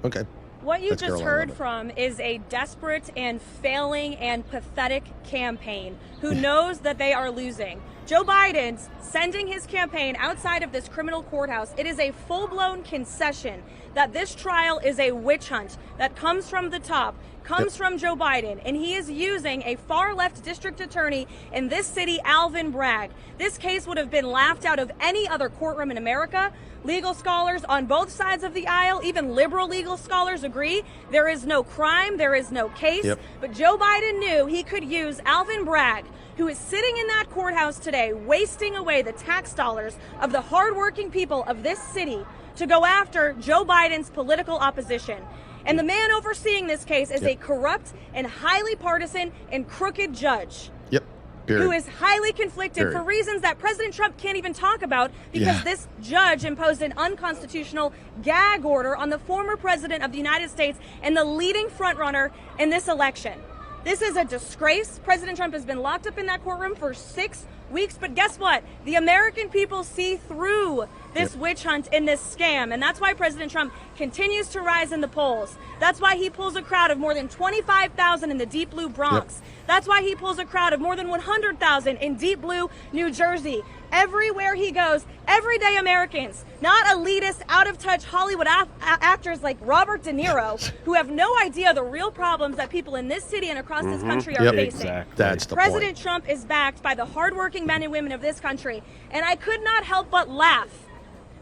Okay. What you just heard from is a desperate and failing and pathetic campaign who knows that they are losing. Joe Biden's sending his campaign outside of this criminal courthouse. It is a full-blown concession that this trial is a witch hunt that comes from the top, comes from Joe Biden, and he is using a far-left district attorney in this city, Alvin Bragg. This case would have been laughed out of any other courtroom in America. Legal scholars on both sides of the aisle, even liberal legal scholars, agree there is no crime, there is no case. But Joe Biden knew he could use Alvin Bragg, who is sitting in that courthouse today, wasting away the tax dollars of the hardworking people of this city to go after Joe Biden's political opposition. And the man overseeing this case is a corrupt and highly partisan and crooked judge. Who is highly conflicted for reasons that President Trump can't even talk about because this judge imposed an unconstitutional gag order on the former president of the United States and the leading frontrunner in this election. This is a disgrace. President Trump has been locked up in that courtroom for 6 weeks, but guess what? The American people see through this witch hunt and this scam, and that's why President Trump continues to rise in the polls. That's why he pulls a crowd of more than 25,000 in the deep blue Bronx. That's why he pulls a crowd of more than 100,000 in deep blue New Jersey. Everywhere he goes, everyday Americans, not elitist, out-of-touch Hollywood actors like Robert De Niro, who have no idea the real problems that people in this city and across this country are facing. That's the President point. Trump is backed by the hardworking men and women of this country, and I could not help but laugh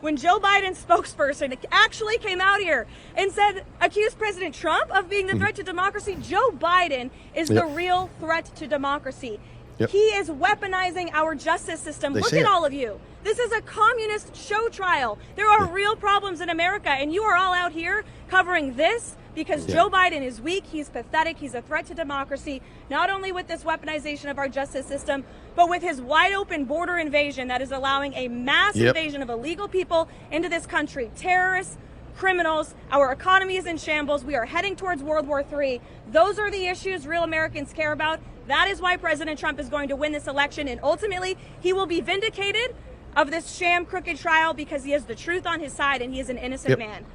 when Joe Biden's spokesperson actually came out here and said, accused President Trump of being the threat to democracy. Joe Biden is the real threat to democracy. He is weaponizing our justice system. Look at all of you. This is a communist show trial. There are real problems in America, and you are all out here covering this because Joe Biden is weak, he's pathetic, he's a threat to democracy, not only with this weaponization of our justice system, but with his wide open border invasion that is allowing a mass invasion of illegal people into this country. Terrorists, criminals, our economy is in shambles, we are heading towards World War III. Those are the issues real Americans care about. That is why President Trump is going to win this election, and ultimately he will be vindicated of this sham crooked trial because he has the truth on his side and he is an innocent man.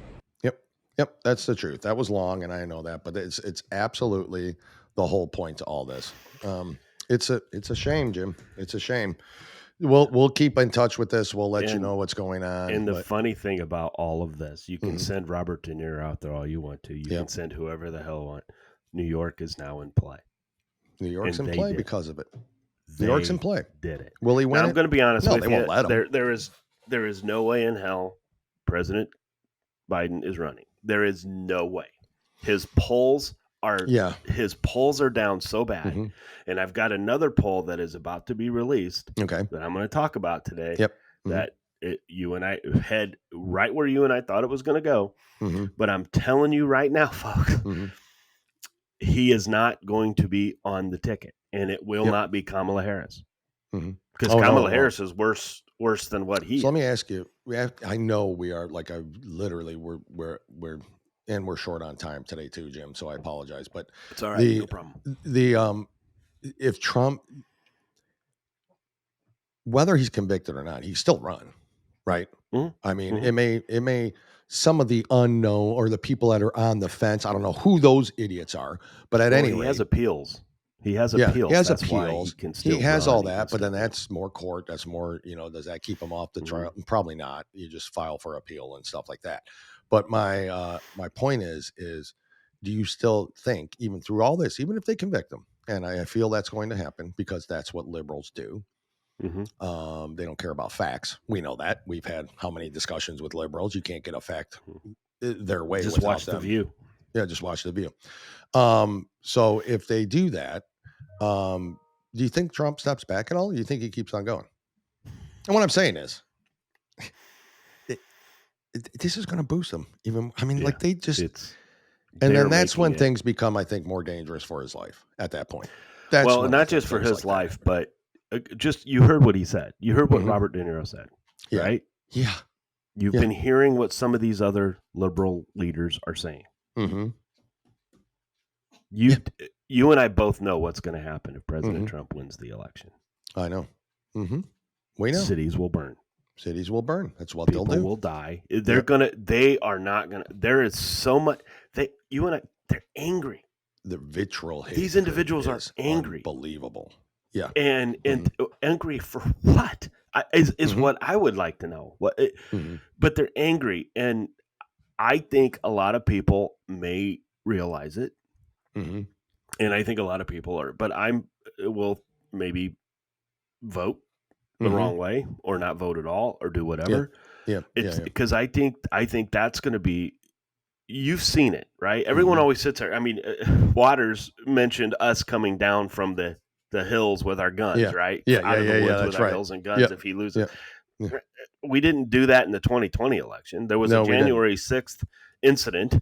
Yep, that's the truth. That was long, and I know that, but it's absolutely the whole point to all this. It's a shame, Jim. It's a shame. We'll keep in touch with this. We'll let you know what's going on. And the funny thing about all of this, you can send Robert De Niro out there all you want to. You can send whoever the hell you want. New York is now in play. New York's in play because of it. New York's in play. Did it? Will he win? Now, I'm going to be honest with they you. Won't let him. There is no way in hell President Biden is running. There is no way. His polls are down so bad. And I've got another poll that is about to be released that I'm going to talk about today. That you and I head right where you and I thought it was going to go. But I'm telling you right now, folks, he is not going to be on the ticket, and it will not be Kamala Harris because Kamala Harris is worse than what he is. So let me ask you, I know we are like, we're short on time today too, Jim. So I apologize, but it's all right. No problem. If Trump, whether he's convicted or not, he's still run, right? I mean, it may, some of the unknown or the people that are on the fence, I don't know who those idiots are, but at any rate, he has appeals. He has appeals. He has that's appeals. He has all that, but then that's more court. That's more, does that keep him off the trial? Probably not. You just file for appeal and stuff like that. But my point is do you still think, even through all this, even if they convict him, and I feel that's going to happen because that's what liberals do. They don't care about facts. We know that. We've had how many discussions with liberals? You can't get a fact their way. Just watch The View. Yeah, just watch The View. So if they do that, Do you think Trump steps back at all? Do you think he keeps on going? And what I'm saying is, this is going to boost him. Even, I mean, like they just, and then that's when things become, I think, more dangerous for his life at that point. That's well, not just for his life, but just you heard what he said. You heard what Robert De Niro said, right? Yeah. You've been hearing what some of these other liberal leaders are saying. Mm-hmm. You and I both know what's going to happen if President Trump wins the election. I know. Mm-hmm. We know. Cities will burn. Cities will burn. That's what People they'll do. Will die. They are not gonna. There is so much. You and I. They're angry. The vitriol. These individuals are angry. Unbelievable. Yeah. And angry for what? Is what I would like to know. What? But they're angry, and I think a lot of people may realize it. And I think a lot of people are, but will maybe vote the wrong way or not vote at all or do whatever. It's because I think that's going to be, you've seen it, right? Everyone always sits there. I mean, Waters mentioned us coming down from the hills with our guns, right? Out of the woods with our hills and guns if he loses. We didn't do that in the 2020 election. There was a January 6th incident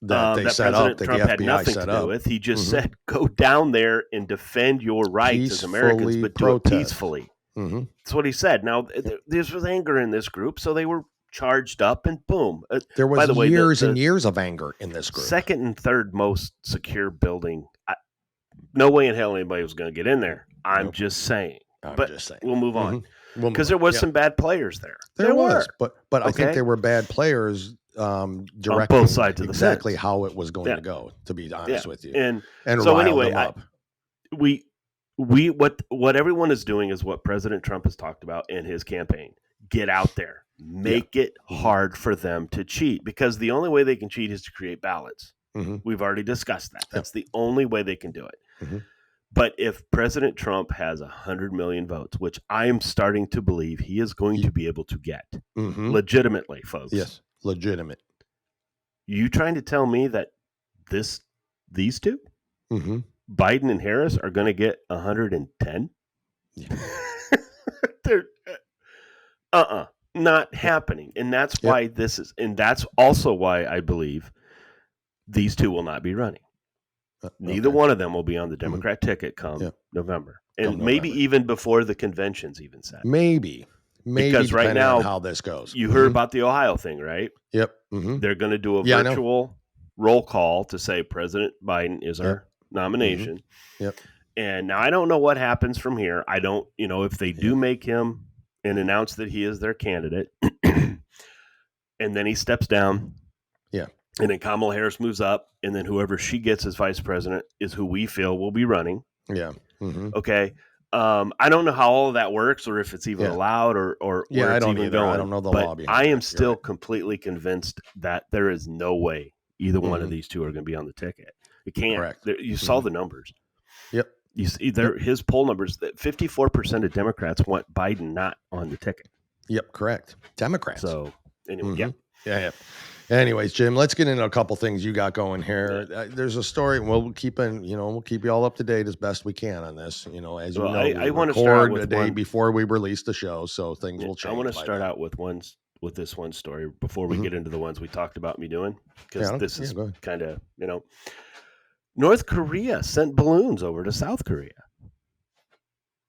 that President Trump had nothing to do with. He just said, go down there and defend your rights as Americans, but do it peacefully. That's what he said. Now, there was anger in this group, so they were charged up and boom. There was years and years of anger in this group. Second and third most secure building. No way in hell anybody was going to get in there. I'm just saying. We'll move on. Because there was some bad players there. There was, but I think there were bad players directing on both sides of the exactly fence. How it was going to go, to be honest with you. And so anyway, what everyone is doing is what President Trump has talked about in his campaign. Get out there. Make it hard for them to cheat, because the only way they can cheat is to create ballots. We've already discussed that. That's the only way they can do it. But if President Trump has 100 million votes, which I am starting to believe he is going to be able to get legitimately, folks. Yes, legitimate. You trying to tell me that these two, Biden and Harris, are going to get 110? They're not happening. And that's why and that's also why I believe these two will not be running. Neither one of them will be on the Democrat ticket come November. And maybe even before the convention's even set. Maybe because right now, on how this goes. You heard about the Ohio thing, right? Yep. They're going to do a virtual roll call to say President Biden is our nomination. Yep. And now I don't know what happens from here. I don't, if they do make him and announce that he is their candidate, and then he steps down. Yeah. And then Kamala Harris moves up, and then whoever she gets as vice president is who we feel will be running. Yeah. Okay. I don't know how all of that works, or if it's even allowed, or where it's even going. I don't know the law behind I am still completely convinced that there is no way either one of these two are going to be on the ticket. It can't. Correct. You saw the numbers. Yep. You see his poll numbers. That 54% of Democrats want Biden not on the ticket. Yep. Correct. Democrats. So anyway, yeah. Anyways, Jim, let's get into a couple things you got going here. There's a story. We'll keep you all up to date as best we can on this. As you know, I want to start with a day before we release the show, so things will change. I want to start out with this one story before we get into the ones we talked about me doing, because this is kind of North Korea sent balloons over to South Korea.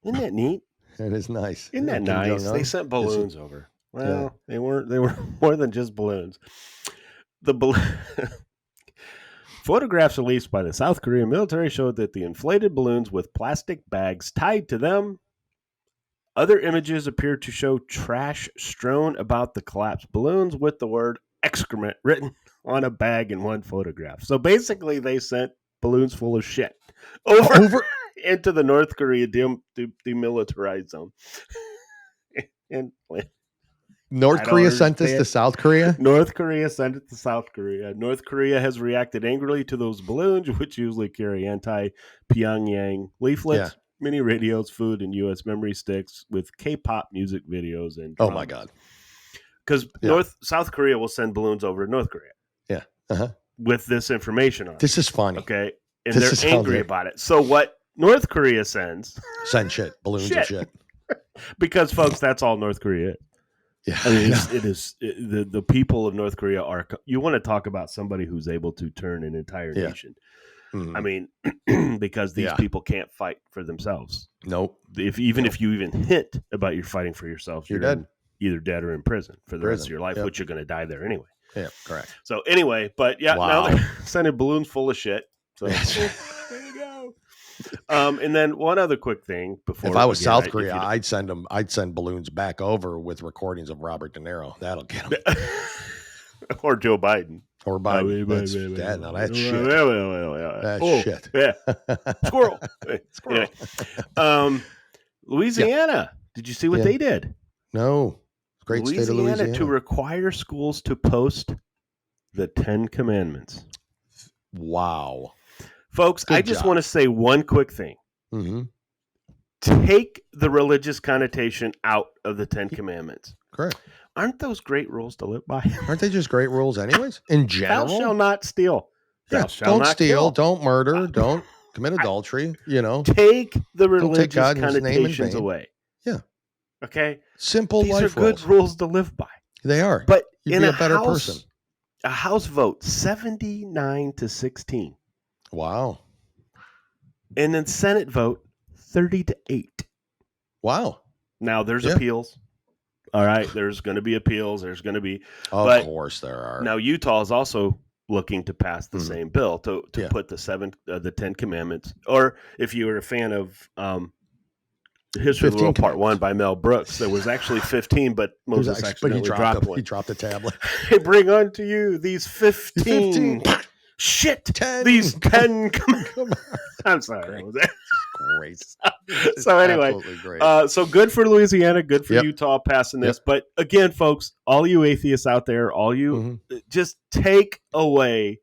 Isn't that neat? That is nice. Isn't that nice? They sent balloons over. Well, they were more than just balloons. Photographs released by the South Korean military showed that the inflated balloons with plastic bags tied to them. Other images appear to show trash strewn about the collapsed balloons with the word excrement written on a bag in one photograph. So basically, they sent balloons full of shit over into the North Korea demilitarized zone. And North Korea sent this to South Korea? North Korea sent it to South Korea. North Korea has reacted angrily to those balloons, which usually carry anti-Pyongyang leaflets, mini radios, food, and U.S. memory sticks with K-pop music videos. And oh, my God. Because South Korea will send balloons over to North Korea. Yeah. With this information on it. This is funny. Okay. And they're angry about it. So what North Korea sends shit, balloons of shit. Because, folks, that's all North Korea is. Yeah, I mean, the people of North Korea are. You want to talk about somebody who's able to turn an entire nation. I mean, because these people can't fight for themselves. Nope. If you even hint about you're fighting for yourself, you're dead. Either dead or in prison for the rest of your life, which you're going to die there anyway. Yeah, correct. So anyway, but now they're sending balloons full of shit. So there you go. And then one other quick thing before, if I was South Korea, I'd send balloons back over with recordings of Robert De Niro. That'll get them. Or Joe Biden. Or Biden. That's shit. That's shit. Yeah. Squirrel. Anyway, Louisiana. Did you see what they did? No. Great state of Louisiana. To require schools to post the 10 Commandments. Wow. Folks, I just want to say one quick thing. Take the religious connotation out of the 10 Commandments. Correct. Aren't those great rules to live by? Aren't they just great rules anyways? In general? Thou shalt not steal. Yeah, don't steal. Don't murder. Don't commit adultery. Take the religious connotations away. Yeah. Okay? Simple These life are good rules to live by. They are. But you'd in be a better person. A House vote, 79-16. Wow. And then Senate vote, 30-8. Wow. Now there's appeals. All right, there's going to be appeals. There's going to be, of course, there are. Now Utah is also looking to pass the same bill to put the 10 Commandments. Or if you were a fan of History of the World Part 1 by Mel Brooks, there was actually 15, but Moses accidentally dropped one. He dropped a tablet. Hey, bring unto you these 15. Shit, 10. These 10 Commandments. I'm sorry. Great. So anyway, so good for Louisiana, good for Utah passing this. But again, folks, all you atheists out there, all you just take away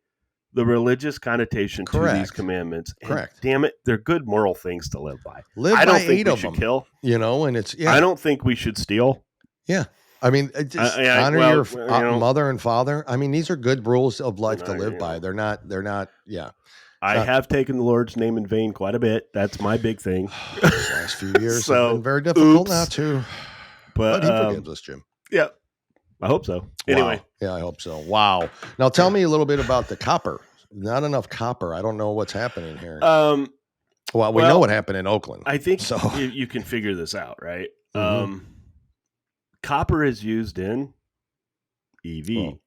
the religious connotation to these commandments. Correct. Damn it, they're good moral things to live by. I don't think we should kill. And it's I don't think we should steal. Yeah. I mean, just honor your mother and father. I mean, these are good rules of life to live by. They're not. Yeah. I have taken the Lord's name in vain quite a bit. That's my big thing. These last few years have been very difficult not to. But he forgives us, Jim. Yeah. I hope so. Anyway. Wow. Yeah, I hope so. Wow. Now tell me a little bit about the copper. Not enough copper. I don't know what's happening here. Well, we know what happened in Oakland. I think you can figure this out, right? Copper is used in EV.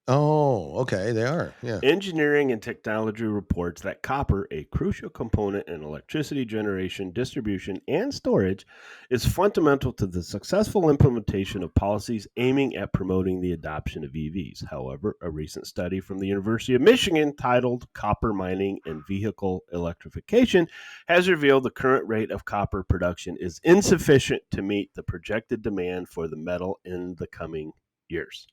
Oh, okay. They are. Yeah. Engineering and technology reports that copper, a crucial component in electricity generation, distribution, and storage, is fundamental to the successful implementation of policies aiming at promoting the adoption of EVs. However, a recent study from the University of Michigan titled Copper Mining and Vehicle Electrification has revealed the current rate of copper production is insufficient to meet the projected demand for the metal in the coming years.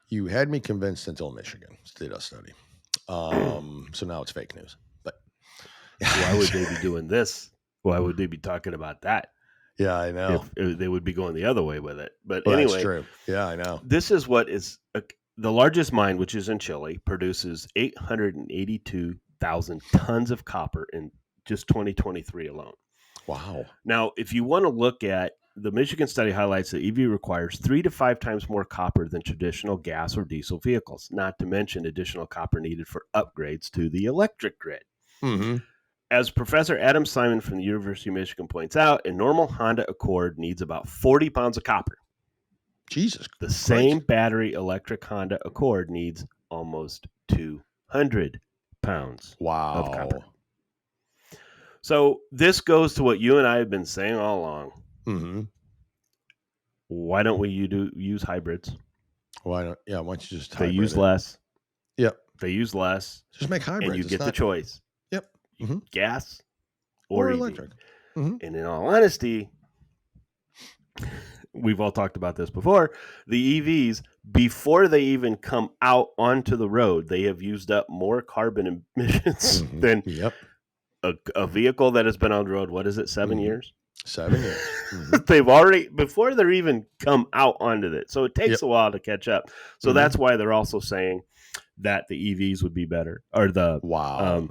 You had me convinced until Michigan did a study. So now it's fake news. But why would they be doing this? Why would they be talking about that? Yeah, I know. If they would be going the other way with it. But anyway, that's true. Yeah, I know. This is what is the largest mine, which is in Chile, produces 882,000 tons of copper in just 2023 alone. Wow. Now, if you want to look at the Michigan study highlights that EV requires 3 to 5 times more copper than traditional gas or diesel vehicles, not to mention additional copper needed for upgrades to the electric grid. Mm-hmm. As Professor Adam Simon from the University of Michigan points out, a normal Honda Accord needs about 40 pounds of copper. Jesus. The same battery electric Honda Accord needs almost 200 pounds of copper. So this goes to what you and I have been saying all along. Mm-hmm. Why don't we use hybrids? Why don't you just they use less? Yep. They use less. Just make hybrids. And you get the choice. Yep. Mm-hmm. Gas or EV. Electric. Mm-hmm. And in all honesty, we've all talked about this before. The EVs, before they even come out onto the road, they have used up more carbon emissions than a vehicle that has been on the road. What is it? 7 years? 7 years. Mm-hmm. They've already, before they're even come out onto it. So it takes a while to catch up. So that's why they're also saying that the EVs would be better, or the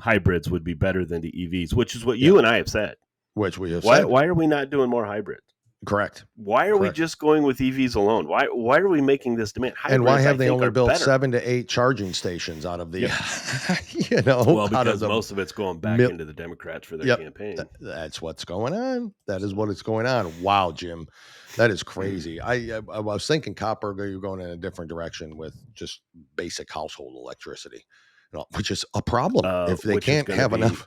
hybrids would be better than the EVs, which is what you and I have said. Which we have said. Why are we not doing more hybrids? Correct. Why are we just going with EVs alone? Why are we making this demand? Hybrids, and why have they only built 7 to 8 charging stations out of the, Well, because most of it's going back into the Democrats for their campaign. That's what's going on. That is what is going on. Wow, Jim, that is crazy. I was thinking, Copper, you're going in a different direction with just basic household electricity, which is a problem if they can't have enough.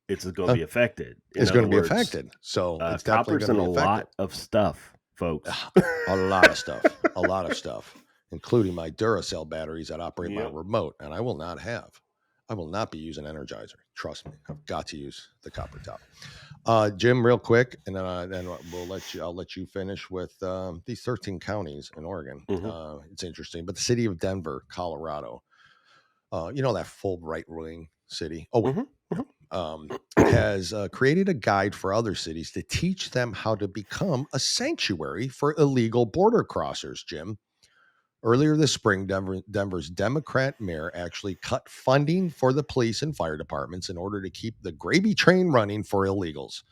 It's going to be affected. It's going to be affected. So it's copper's in definitely a lot of stuff, folks. A lot of stuff. A lot of stuff, including my Duracell batteries that operate my remote. And I will not be using Energizer. Trust me. I've got to use the copper top. Jim, real quick, and then I'll let you finish with these 13 counties in Oregon. It's interesting. But the city of Denver, Colorado, that full right-wing city. Has created a guide for other cities to teach them how to become a sanctuary for illegal border crossers, Jim. Earlier this spring, Denver's Democrat mayor actually cut funding for the police and fire departments in order to keep the gravy train running for illegals.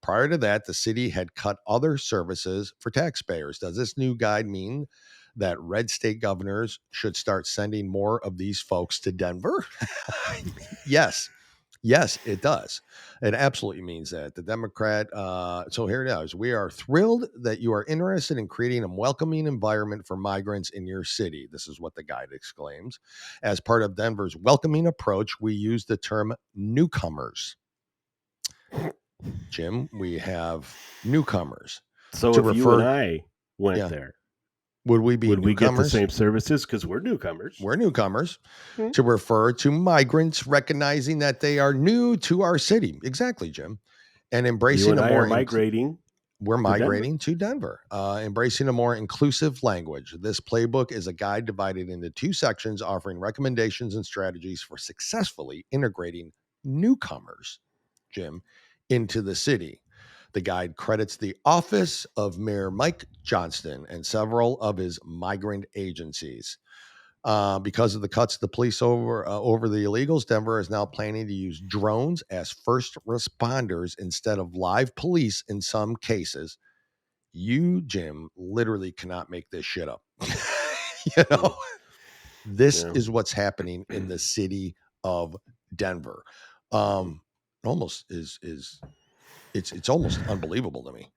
Prior to that, the city had cut other services for taxpayers. Does this new guide mean that red state governors should start sending more of these folks to Denver? Yes, it does. It absolutely means that. The Democrat, so here it is. We are thrilled that you are interested in creating a welcoming environment for migrants in your city. This is what the guide exclaims. As part of Denver's welcoming approach, we use the term newcomers. Jim, we have newcomers. So if you and I went there, would we get the same services? Because we're newcomers. We're newcomers to refer to migrants, recognizing that they are new to our city. Exactly, Jim. And embracing We're migrating to Denver, embracing a more inclusive language. This playbook is a guide divided into 2 sections, offering recommendations and strategies for successfully integrating newcomers, Jim, into the city. The guide credits the office of Mayor Mike Johnston and several of his migrant agencies. Because of the cuts to the police over the illegals, Denver is now planning to use drones as first responders instead of live police in some cases. You, Jim, literally cannot make this shit up. This is what's happening in the city of Denver. Almost is. It's almost unbelievable to me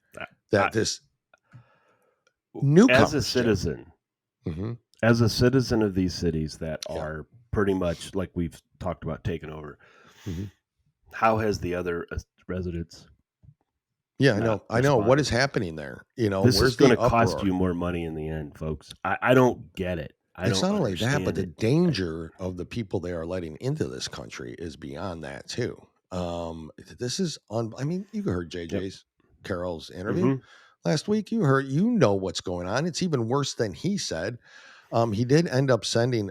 that this newcomer, as a citizen, as a citizen of these cities that are pretty much like we've talked about taking over. How has the other residents? Yeah, I know. What is happening there? This is going to cost you more money in the end, folks. I don't get it. It's not only that, but the danger of the people they are letting into this country is beyond that too. This is you heard JJ's Carol's interview last week. You what's going on. It's even worse than he said. He did end up sending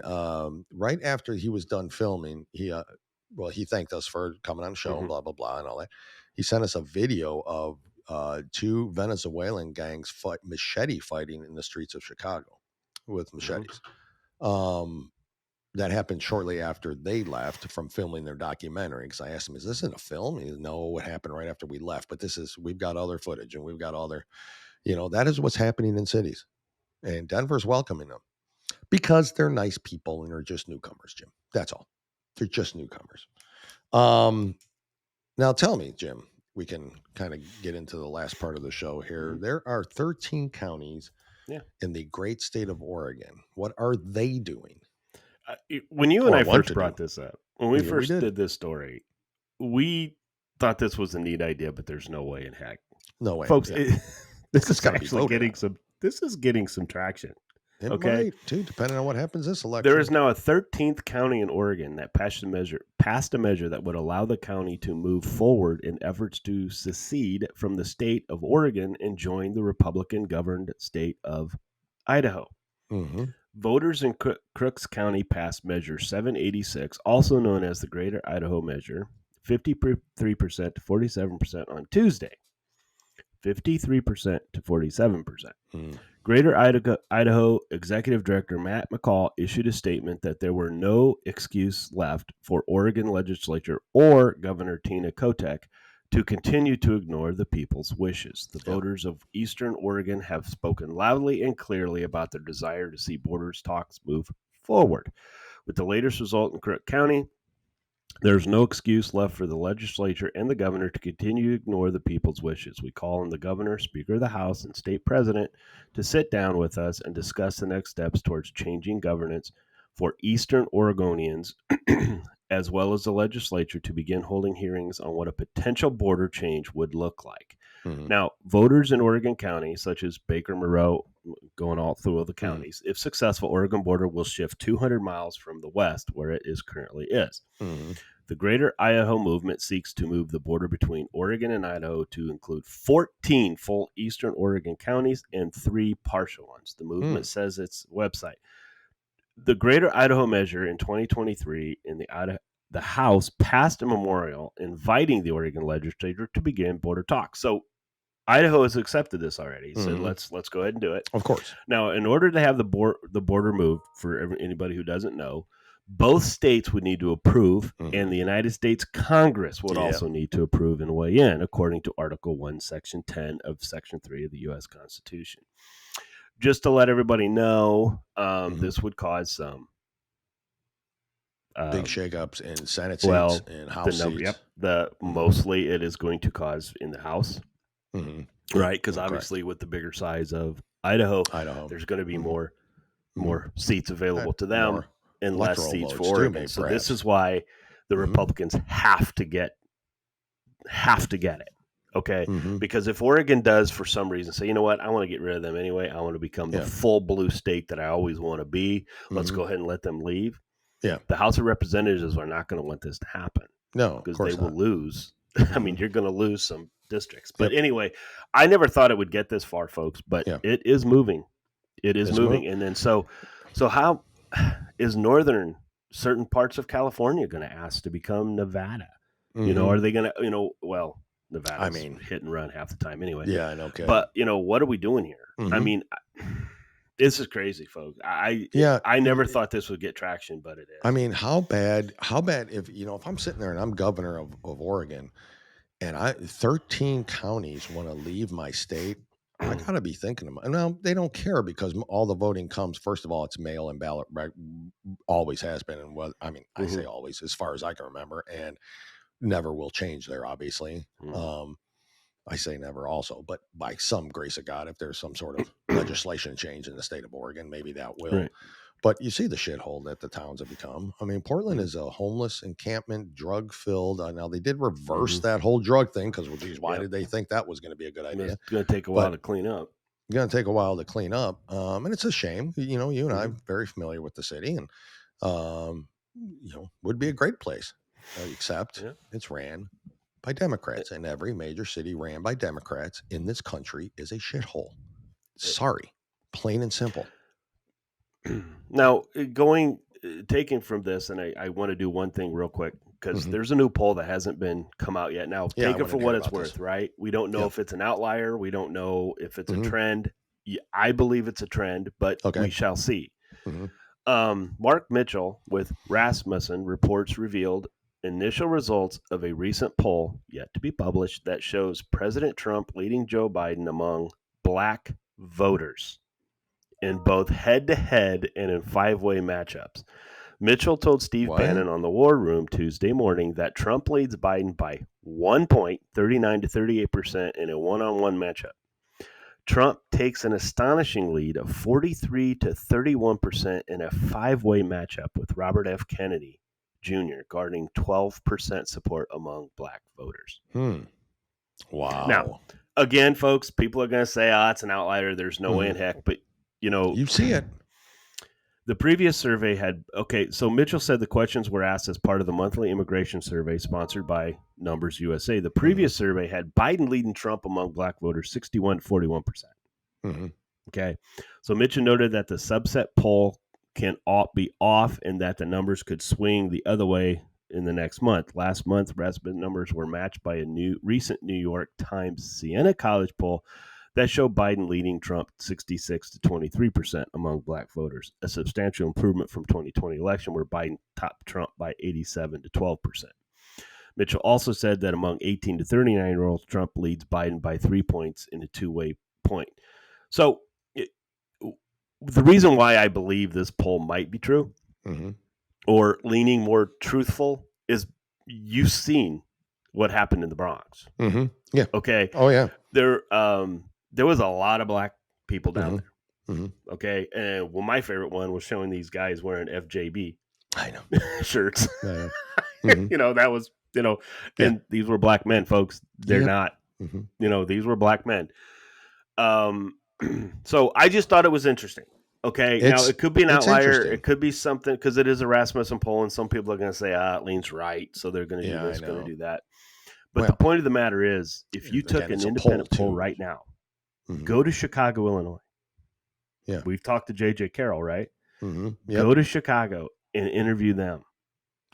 right after he was done filming. He thanked us for coming on the show, blah blah blah, and all that. He sent us a video of 2 Venezuelan gangs machete fighting in the streets of Chicago with machetes. That happened shortly after they left from filming their documentary. Because I asked him, "Is this in a film?" He said, "No, what happened right after we left? But we've got other footage and we've got other, that is what's happening in cities, and Denver's welcoming them because they're nice people and they're just newcomers, Jim. That's all. They're just newcomers." Now tell me, Jim, we can kind of get into the last part of the show here. There are 13 counties in the great state of Oregon. What are they doing? When you and I first brought this up, when we first did this story, we thought this was a neat idea, but there's no way in heck. No way. Folks, this is actually getting some traction. It might, too, depending on what happens this election. There is now a 13th county in Oregon that passed a measure that would allow the county to move forward in efforts to secede from the state of Oregon and join the Republican-governed state of Idaho. Voters in Crooks County passed Measure 786, also known as the Greater Idaho Measure, 53% to 47% on Tuesday. 53% to 47%. Greater Idaho Executive Director Matt McCall issued a statement that there were no excuse left for Oregon legislature or Governor Tina Kotek to continue to ignore the people's wishes. The voters of Eastern Oregon have spoken loudly and clearly about their desire to see borders talks move forward. With the latest result in Crook County, there's no excuse left for the legislature and the governor to continue to ignore the people's wishes. We call on the governor, Speaker of the House, and state president to sit down with us and discuss the next steps towards changing governance for Eastern Oregonians, as well as the legislature to begin holding hearings on what a potential border change would look like. Now, voters in Oregon County, such as Baker, Moreau, going all through the counties, if successful, Oregon border will shift 200 miles from the west, where it currently is. The Greater Idaho Movement seeks to move the border between Oregon and Idaho to include 14 full Eastern Oregon counties and 3 partial ones. The movement says its website. The Greater Idaho Measure in 2023 in the House passed a memorial inviting the Oregon legislature to begin border talks. So Idaho has accepted this already. So let's go ahead and do it. Of course. Now, in order to have the border moved, for anybody who doesn't know, both states would need to approve, and the United States Congress would also need to approve and weigh in, according to Article 1, Section 10 of Section 3 of the U.S. Constitution. Just to let everybody know, this would cause some big shakeups in Senate seats and House seats. Mostly it is going to cause in the House, right? Because obviously with the bigger size of Idaho, there's going to be more seats available to them and less seats for Oregon. So this is why the Republicans have to get it. Okay, because if Oregon does for some reason say, you know what, I want to get rid of them anyway, I want to become the full blue state that I always want to be, let's go ahead and let them leave. The House of Representatives are not going to want this to happen. No, because they will lose. I mean, you're going to lose some districts. But anyway, I never thought it would get this far, folks, but it is moving. It is moving. And then so how is certain parts of California going to ask to become Nevada? You know, are they going to, Nevada's hit and run half the time anyway. Yeah, I know. Okay. But, what are we doing here? I mean, this is crazy, folks. I never thought this would get traction, but it is. I mean, how bad if I'm sitting there and I'm governor of Oregon and 13 counties want to leave my state, I got to be thinking about, no, they don't care because all the voting comes, first of all, it's mail and ballot, right? Always has been. And I say always, as far as I can remember, and never will change there, obviously. I say never also, but by some grace of God, if there's some sort of legislation change in the state of Oregon, maybe that will. Right. But you see the shithole that the towns have become. I mean, Portland is a homeless encampment, drug-filled. Now, they did reverse that whole drug thing because, why did they think that was going to be a good idea? It's going to take a while to clean up. It's going to take a while to clean up. And it's a shame. You and I are very familiar with the city and, would be a great place, except it's ran by Democrats, and every major city ran by Democrats in this country is a shithole. Sorry, plain and simple. Now, taking from this, and I want to do one thing real quick, because there's a new poll that hasn't come out yet. Now, take it for what it's worth, right? We don't know if it's an outlier. We don't know if it's a trend. I believe it's a trend, but we shall see. Mark Mitchell with Rasmussen Reports revealed initial results of a recent poll yet to be published that shows President Trump leading Joe Biden among black voters in both head-to-head and in 5-way matchups. Mitchell told Steve Bannon on the War Room Tuesday morning that Trump leads Biden by 1 point, 39 to 38% in a one-on-one matchup. Trump takes an astonishing lead of 43 to 31% in a 5-way matchup with Robert F. Kennedy Jr., guarding 12% support among black voters. Wow. Now, again, folks, people are going to say, it's an outlier. There's no way in heck. But, you see it. The previous survey had, so Mitchell said the questions were asked as part of the monthly immigration survey sponsored by Numbers USA. The previous survey had Biden leading Trump among black voters 61 to 41%. Okay. So Mitchell noted that the subset poll can be off and that the numbers could swing the other way in the next month. Last month, Rasmussen numbers were matched by a recent New York Times Siena College poll that show Biden leading Trump 66 to 23% among black voters, a substantial improvement from 2020 election where Biden topped Trump by 87 to 12%. Mitchell also said that among 18 to 39-year-olds, Trump leads Biden by 3 points in a two-way point. So the reason why I believe this poll might be true or leaning more truthful is you've seen what happened in the Bronx. Yeah. Okay. Oh, yeah. There was a lot of black people down there. Okay. And my favorite one was showing these guys wearing FJB shirts. That was, and these were black men, folks. They're not, these were black men. So I just thought it was interesting. Okay. Now it could be an outlier. It could be something because it is a Rasmussen poll and some people are going to say, it leans right. So they're going to do this, going to do that. But the point of the matter is, if you took an independent poll right now, go to Chicago, Illinois. Yeah. We've talked to J.J. Carroll, right? Go to Chicago and interview them.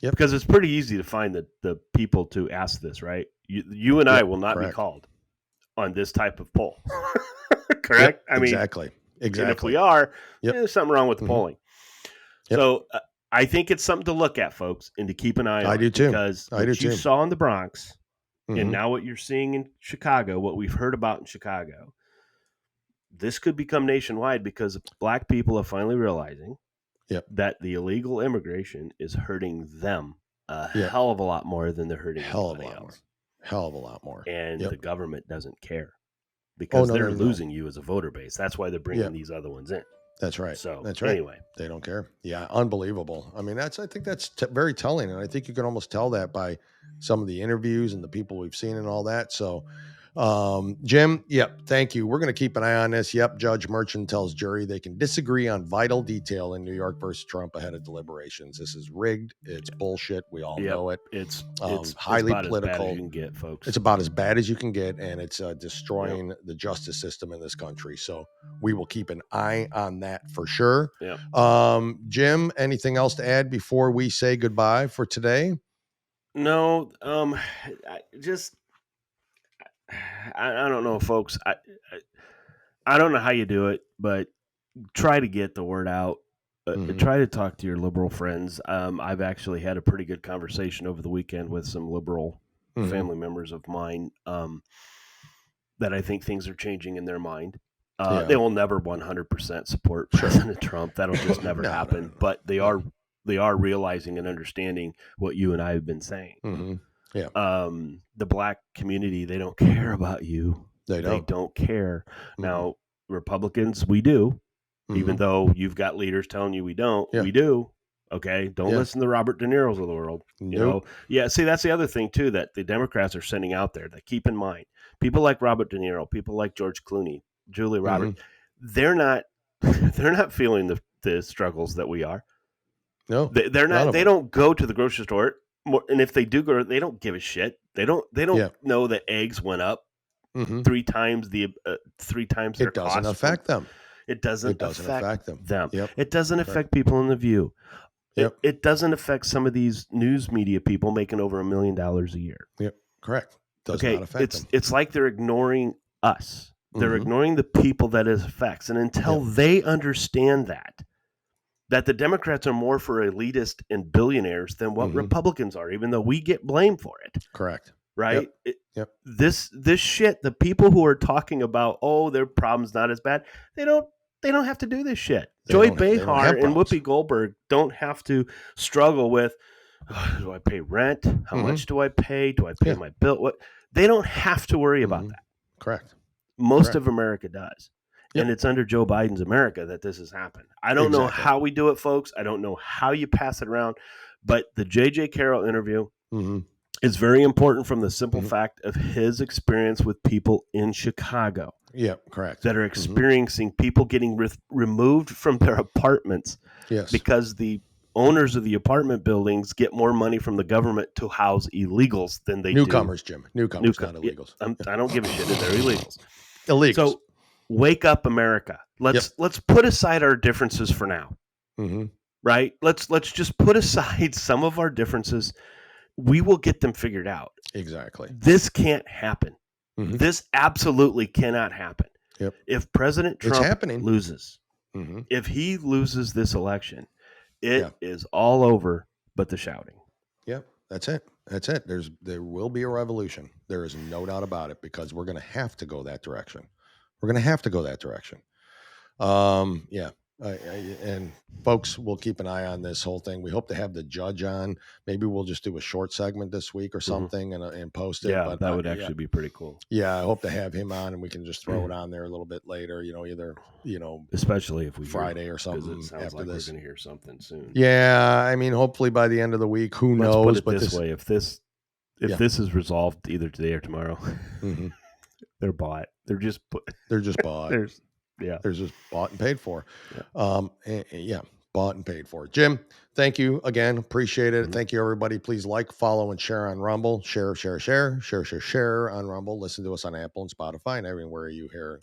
Because it's pretty easy to find the people to ask this, right? You and I will not be called on this type of poll. Correct? I mean, exactly. And if we are, there's something wrong with the polling. So I think it's something to look at, folks, and to keep an eye on. I do too. Because what you saw in the Bronx and now what you're seeing in Chicago, what we've heard about in Chicago, this could become nationwide because black people are finally realizing that the illegal immigration is hurting them a hell of a lot more than they're hurting anybody else. Hell of a lot more. And the government doesn't care because they're losing you as a voter base. That's why they're bringing these other ones in. That's right. So that's right. Anyway, they don't care. Yeah, unbelievable. I mean, I think that's very telling, and I think you can almost tell that by some of the interviews and the people we've seen and all that. So, Jim, thank you. We're going to keep an eye on this. Judge Merchant tells jury they can disagree on vital detail in New York versus Trump ahead of deliberations. This is rigged. It's bullshit. We all know it. It's highly about political. As bad as you can get, folks. It's about as bad as you can get, and it's destroying the justice system in this country. So we will keep an eye on that for sure. Jim, anything else to add before we say goodbye for today? No, I don't know, folks. I don't know how you do it, but try to get the word out. Try to talk to your liberal friends. I've actually had a pretty good conversation over the weekend with some liberal family members of mine that I think things are changing in their mind. They will never 100% support President Trump. That'll just never happen. No. But they are realizing and understanding what you and I have been saying. The black community, they don't care about you. They don't care. Now, Republicans, we do, even though you've got leaders telling you we don't. We do. Okay. Don't listen to Robert De Niro's of the world. You know? Yeah. See, that's the other thing too, that the Democrats are sending out there that keep in mind. People like Robert De Niro, people like George Clooney, Julia Roberts, they're not feeling the struggles that we are. No, they're not. They don't go to the grocery store. And if they do go, they don't give a shit. They don't know that eggs went up 3 times their cost. It doesn't affect them. It doesn't affect them. Yep. It doesn't affect people in The View. It doesn't affect some of these news media people making over $1 million a year. Yep, correct. Does not affect them. It's like they're ignoring us. They're ignoring the people that it affects. And until they understand that the Democrats are more for elitists and billionaires than what Republicans are, even though we get blamed for it. Correct. Right? Yep. This shit, the people who are talking about, their problem's not as bad, they don't have to do this shit. Joy Behar and Whoopi Goldberg don't have to struggle with, do I pay rent? How much do I pay? Do I pay my bill? What? They don't have to worry about that. Correct. Most of America does. And it's under Joe Biden's America that this has happened. I don't know how we do it, folks. I don't know how you pass it around. But the J.J. Carroll interview is very important from the simple fact of his experience with people in Chicago. Yeah, correct. That are experiencing people getting removed from their apartments because the owners of the apartment buildings get more money from the government to house illegals than they Newcomers, Jim. Newcomers, not illegals. I don't give a shit if they're illegals. Illegals. So, wake up, America. Let's put aside our differences for now. Right? Let's just put aside some of our differences. We will get them figured out. Exactly. This can't happen. This absolutely cannot happen. Yep. If President Trump loses, if he loses this election, it is all over but the shouting. Yep. That's it. That's it. There will be a revolution. There is no doubt about it, because we're going to have to go that direction. We're going to have to go that direction. Yeah. And folks, we'll keep an eye on this whole thing. We hope to have the judge on. Maybe we'll just do a short segment this week or something and post it. Yeah, but, that would actually be pretty cool. Yeah, I hope to have him on, and we can just throw it on there a little bit later. Especially if we Friday or something. It sounds after like this, we're going to hear something soon. Yeah, I mean, hopefully by the end of the week. Who knows? Put it this way: if this is resolved either today or tomorrow, they're bought. They're just bought. They're just bought and paid for. Bought and paid for. Jim, thank you again. Appreciate it. Thank you, everybody. Please like, follow, and share on Rumble. Share on Rumble. Listen to us on Apple and Spotify and everywhere you hear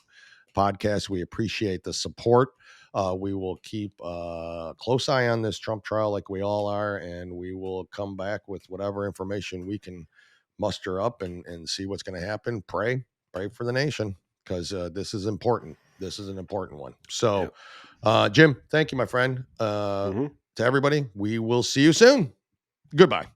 podcasts. We appreciate the support. We will keep a close eye on this Trump trial like we all are, and we will come back with whatever information we can muster up and see what's going to happen. Pray for the nation, because this is important. This is an important one. So, Jim, thank you, my friend. To everybody, we will see you soon. Goodbye.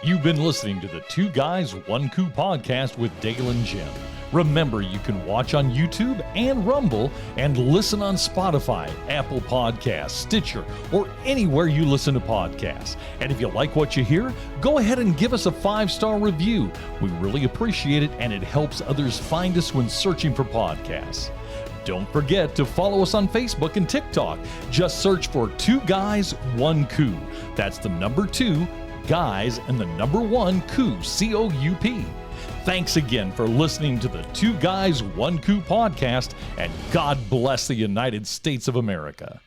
You've been listening to the Two Guys, One Coup podcast with Dale and Jim. Remember, you can watch on YouTube and Rumble and listen on Spotify, Apple Podcasts, Stitcher, or anywhere you listen to podcasts. And if you like what you hear, go ahead and give us a 5-star review. We really appreciate it, and it helps others find us when searching for podcasts. Don't forget to follow us on Facebook and TikTok. Just search for Two Guys, One Coup. That's the number 2, guys, and the number 1, Coup, C-O-U-P. Thanks again for listening to the Two Guys, One Coup podcast, and God bless the United States of America.